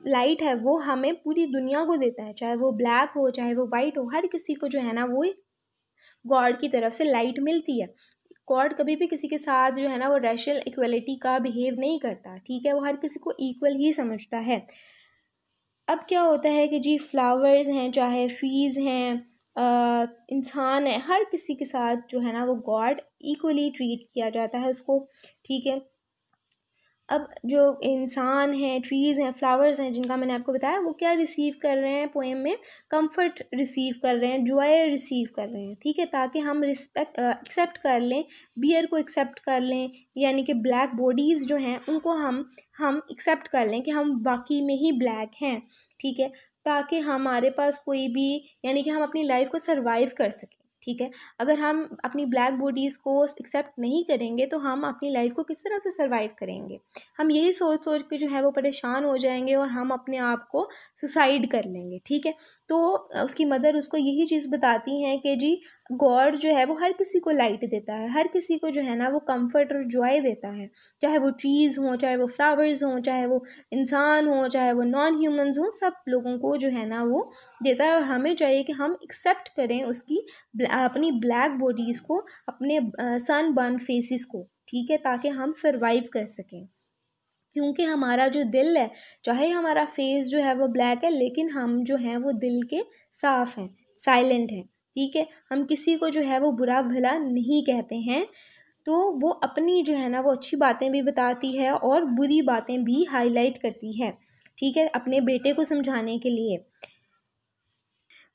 लाइट है वो हमें पूरी दुनिया को देता है, चाहे वो ब्लैक हो चाहे वो वाइट हो, हर किसी को जो है ना वो गॉड की तरफ से लाइट मिलती है। गॉड कभी भी किसी के साथ जो है ना वो रेशियल इक्वलिटी का बिहेव नहीं करता, ठीक है, वो हर किसी को इक्वल ही समझता है। अब क्या होता है कि जी फ्लावर्स हैं, चाहे ट्रीज़ हैं, इंसान है, हर किसी के साथ जो है ना वो गॉड इक्वली ट्रीट किया जाता है उसको, ठीक है। अब जो इंसान हैं, ट्रीज़ हैं, फ्लावर्स हैं जिनका मैंने आपको बताया, वो क्या रिसीव कर रहे हैं पोएम में, कंफर्ट रिसीव कर रहे हैं, जॉय रिसीव कर रहे हैं, ठीक है, ताकि हम एक्सेप्ट कर लें, बियर को एक्सेप्ट कर लें, यानी कि ब्लैक बॉडीज़ जो हैं उनको हम एक्सेप्ट कर लें कि हम वाकई में ही ब्लैक हैं, ठीक है, ताकि हमारे पास कोई भी, यानी कि हम अपनी लाइफ को सर्वाइव कर सकें, ठीक है। अगर हम अपनी ब्लैक बॉडीज़ को एक्सेप्ट नहीं करेंगे तो हम अपनी लाइफ को किस तरह से सर्वाइव करेंगे, हम यही सोच सोच के जो है वो परेशान हो जाएंगे और हम अपने आप को सुसाइड कर लेंगे, ठीक है। तो उसकी मदर उसको यही चीज़ बताती हैं कि जी गॉड जो है वो हर किसी को लाइट देता है, हर किसी को जो है ना वो कंफर्ट और जॉय देता है, चाहे वो ट्रीज़ हों, चाहे वो फ्लावर्स हों, चाहे वो इंसान हों, चाहे वो नॉन ह्यूमंस हों, सब लोगों को जो है ना वो देता है। और हमें चाहिए कि हम एक्सेप्ट करें उसकी अपनी ब्लैक बॉडीज़ को, अपने सन बर्न फेसेस को, ठीक है, ताकि हम सर्वाइव कर सकें। क्योंकि हमारा जो दिल है, चाहे हमारा फेस जो है वो ब्लैक है, लेकिन हम जो हैं वो दिल के साफ हैं, साइलेंट हैं, ठीक है, हम किसी को जो है वो बुरा भला नहीं कहते हैं। तो वो अपनी जो है ना वो अच्छी बातें भी बताती है और बुरी बातें भी हाईलाइट करती है, ठीक है, अपने बेटे को समझाने के लिए।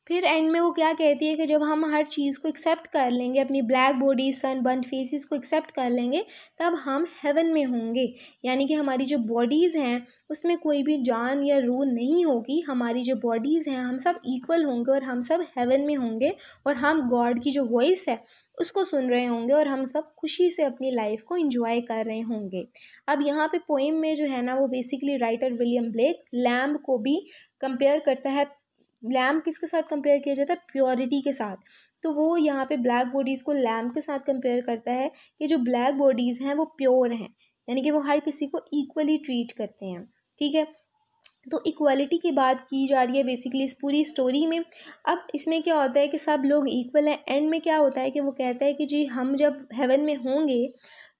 फिर एंड में वो क्या कहती है कि जब हम हर चीज़ को एक्सेप्ट कर लेंगे, अपनी black body, sun burn faces को एक्सेप्ट कर लेंगे, तब हम हेवन में होंगे, यानी कि हमारी जो बॉडीज़ हैं उसमें कोई भी जान या रूह नहीं होगी, हमारी जो बॉडीज़ हैं हम सब इक्वल होंगे और हम सब हेवन में होंगे और हम गॉड की जो वॉइस है उसको सुन रहे होंगे और हम सब खुशी से अपनी लाइफ को एंजॉय कर रहे होंगे। अब यहाँ पे पोएम में जो है ना वो basically writer William Blake lamb को भी कंपेयर करता है। लैम्प किसके साथ कंपेयर किया जाता है, प्योरिटी के साथ। तो वो यहाँ पे ब्लैक बॉडीज़ को लैम्प के साथ कंपेयर करता है कि जो ब्लैक बॉडीज़ हैं वो प्योर हैं, यानी कि वो हर किसी को इक्वली ट्रीट करते हैं, ठीक है। तो इक्वालिटी की बात की जा रही है बेसिकली इस पूरी स्टोरी में। अब इसमें क्या होता है कि सब लोग इक्वल हैं। एंड में क्या होता है कि वो कहता है कि जी हम जब हेवन में होंगे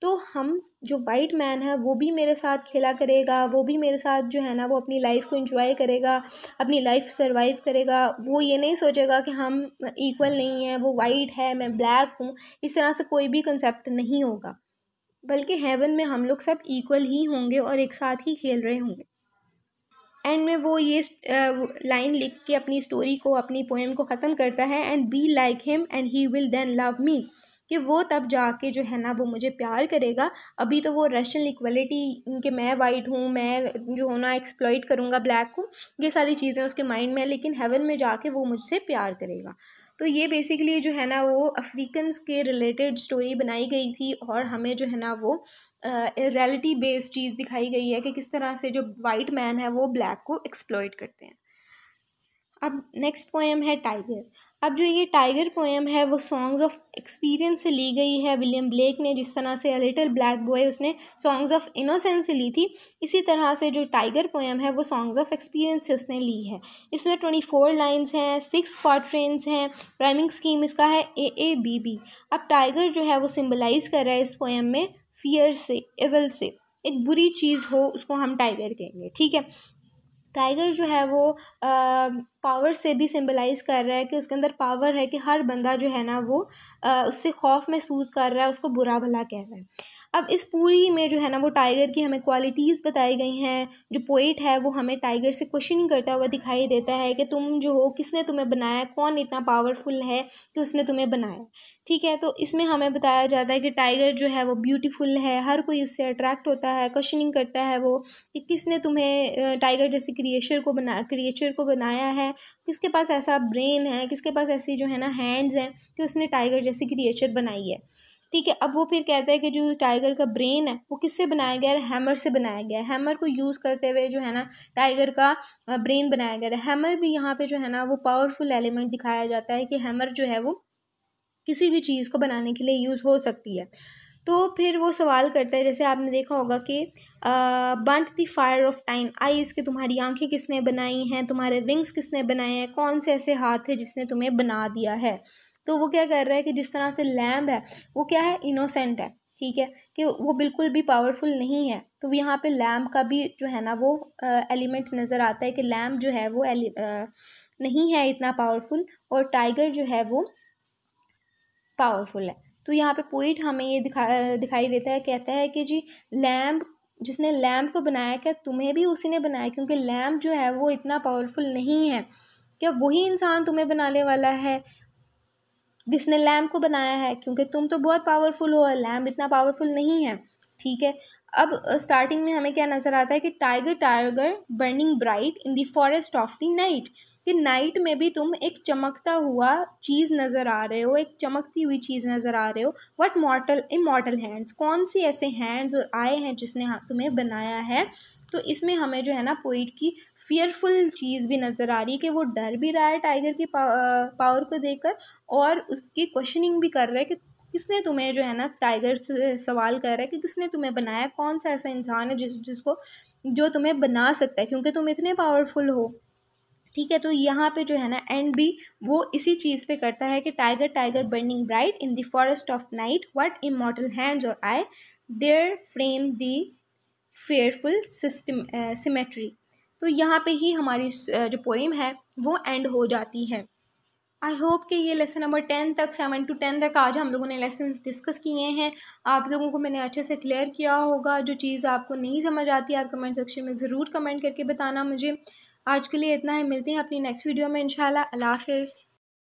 तो हम जो वाइट मैन है वो भी मेरे साथ खेला करेगा, वो भी मेरे साथ जो है ना वो अपनी लाइफ को एंजॉय करेगा, अपनी लाइफ सर्वाइव करेगा। वो ये नहीं सोचेगा कि हम इक्वल नहीं है, वो वाइट है मैं ब्लैक हूँ, इस तरह से कोई भी कंसेप्ट नहीं होगा, बल्कि हेवन में हम लोग सब इक्वल ही होंगे और एक साथ ही खेल रहे होंगे। एंड में वो ये लाइन लिख के अपनी स्टोरी को, अपनी पोएम को ख़त्म करता है, and be like him and he will then love me, कि वो तब जाके जो है ना वो मुझे प्यार करेगा। अभी तो वो रेशनल इक्वलिटी कि मैं वाइट हूँ, मैं जो हूँ ना एक्सप्लॉइट करूँगा ब्लैक को, ये सारी चीज़ें उसके माइंड में है, लेकिन हेवन में जाके वो मुझसे प्यार करेगा। तो ये बेसिकली जो है ना वो अफ्रीकन्स के रिलेटेड स्टोरी बनाई गई थी और हमें जो है ना वो रियलिटी बेस्ड चीज़ दिखाई गई है कि किस तरह से जो वाइट मैन है वो ब्लैक को एक्सप्लॉइट करते हैं। अब नेक्स्ट पोएम है टाइगर। अब जो ये टाइगर पोएम है वो सॉन्ग्स ऑफ एक्सपीरियंस से ली गई है विलियम ब्लेक ने। जिस तरह से अ लिटिल ब्लैक बॉय उसने सॉन्ग्स ऑफ इनोसेंस से ली थी, इसी तरह से जो टाइगर पोएम है वो सॉन्ग्स ऑफ एक्सपीरियंस से उसने ली है। इसमें 24 लाइन्स हैं, 6 क्वार्टरेंस हैं, राइमिंग स्कीम इसका है AABB। अब टाइगर जो है वो सिम्बलाइज़ कर रहा है इस पोएम में फियर से, एविल से, एक बुरी चीज़ हो उसको हम टाइगर कहेंगे, ठीक है। टाइगर जो है वो पावर से भी सिंबलाइज कर रहा है कि उसके अंदर पावर है कि हर बंदा जो है ना वो उससे खौफ महसूस कर रहा है, उसको बुरा भला कह रहा है। अब इस पूरी में जो है ना वो टाइगर की हमें क्वालिटीज़ बताई गई हैं। जो पोइट है वो हमें टाइगर से क्वेश्चनिंग करता हुआ दिखाई देता है कि तुम जो हो, किसने तुम्हें बनाया, कौन इतना पावरफुल है कि उसने तुम्हें बनाया। ठीक है, तो इसमें हमें बताया जाता है कि टाइगर जो है वो ब्यूटीफुल है, हर कोई उससे अट्रैक्ट होता है। क्वेश्चनिंग करता है वो कि किसने तुम्हें टाइगर जैसे क्रिएचर को बनाया है, किसके पास ऐसा ब्रेन है, किसके पास ऐसी जो है ना हैंड्स हैं कि उसने टाइगर जैसी क्रिएचर बनाई है। ठीक है, अब वो फिर कहता है कि जो टाइगर का ब्रेन है वो किससे बनाया गया है, हैमर से बनाया गया है। हैमर को यूज़ करते हुए जो है ना टाइगर का ब्रेन बनाया गया है। हैमर भी यहाँ पे जो है ना वो पावरफुल एलिमेंट दिखाया जाता है कि हैमर जो है वो किसी भी चीज़ को बनाने के लिए यूज़ हो सकती है। तो फिर वो सवाल करता है, जैसे आपने देखा होगा कि burnt the fire of time eyes, कि तुम्हारी आंखें किसने बनाई हैं, तुम्हारे विंग्स किसने बनाए हैं, कौन से ऐसे हाथ है जिसने तुम्हें बना दिया है। तो वो क्या कर रहा है कि जिस तरह से लैम्ब है वो क्या है, इनोसेंट है। ठीक है, कि वो बिल्कुल भी पावरफुल नहीं है। तो यहाँ पे लैम्ब का भी जो है ना वो एलिमेंट नज़र आता है कि लैम्ब जो है वो नहीं है इतना पावरफुल, और टाइगर जो है वो पावरफुल है। तो यहाँ पे पोइट हमें ये दिखाई देता है, कहता है कि जी लैम्ब, जिसने लैम्ब को बनाया, क्या तुम्हें भी उसी ने बनाया? क्योंकि लैम्ब जो है वो इतना पावरफुल नहीं है। क्या वही इंसान तुम्हें बनाने वाला है जिसने लैम्ब को बनाया है? क्योंकि तुम तो बहुत पावरफुल हो, लैम्ब इतना पावरफुल नहीं है। ठीक है, अब स्टार्टिंग में हमें क्या नज़र आता है कि tiger burning bright in the forest of the night, कि नाइट में भी तुम एक चमकता हुआ चीज़ नज़र आ रहे हो, एक चमकती हुई चीज़ नज़र आ रहे हो। व्हाट मॉर्टल इमॉर्टल हैंड्स, कौन सी ऐसे हैंड्स और आए हैं जिसने तुम्हें बनाया है। तो इसमें हमें जो है ना पोइट की फियरफुल चीज़ भी नज़र आ रही है कि वो डर भी रहा है टाइगर की पावर को देखकर, और उसकी क्वेश्चनिंग भी कर रहा है कि किसने तुम्हें जो है ना, टाइगर से सवाल कर रहा है कि किसने तुम्हें बनाया, कौन सा ऐसा इंसान है जिसको जो तुम्हें बना सकता है, क्योंकि तुम इतने पावरफुल हो। ठीक है, तो यहाँ पे जो है ना एंड भी वो इसी चीज़ पे करता है कि tiger burning bright in the forest of night, what immortal hands or eye dare frame the fearful symmetry. तो यहाँ पे ही हमारी जो पोइम है वो एंड हो जाती है। आई होप कि ये लेसन नंबर 10 तक, 7 to 10 तक आज हम लोगों ने लेसन्स डिस्कस किए हैं। आप लोगों को मैंने अच्छे से क्लियर किया होगा। जो चीज़ आपको नहीं समझ आती आप कमेंट सेक्शन में ज़रूर कमेंट करके बताना मुझे। आज के लिए इतना ही, मिलते हैं अपनी नेक्स्ट वीडियो में इंशाल्लाह। अल्लाह हाफ़िज़।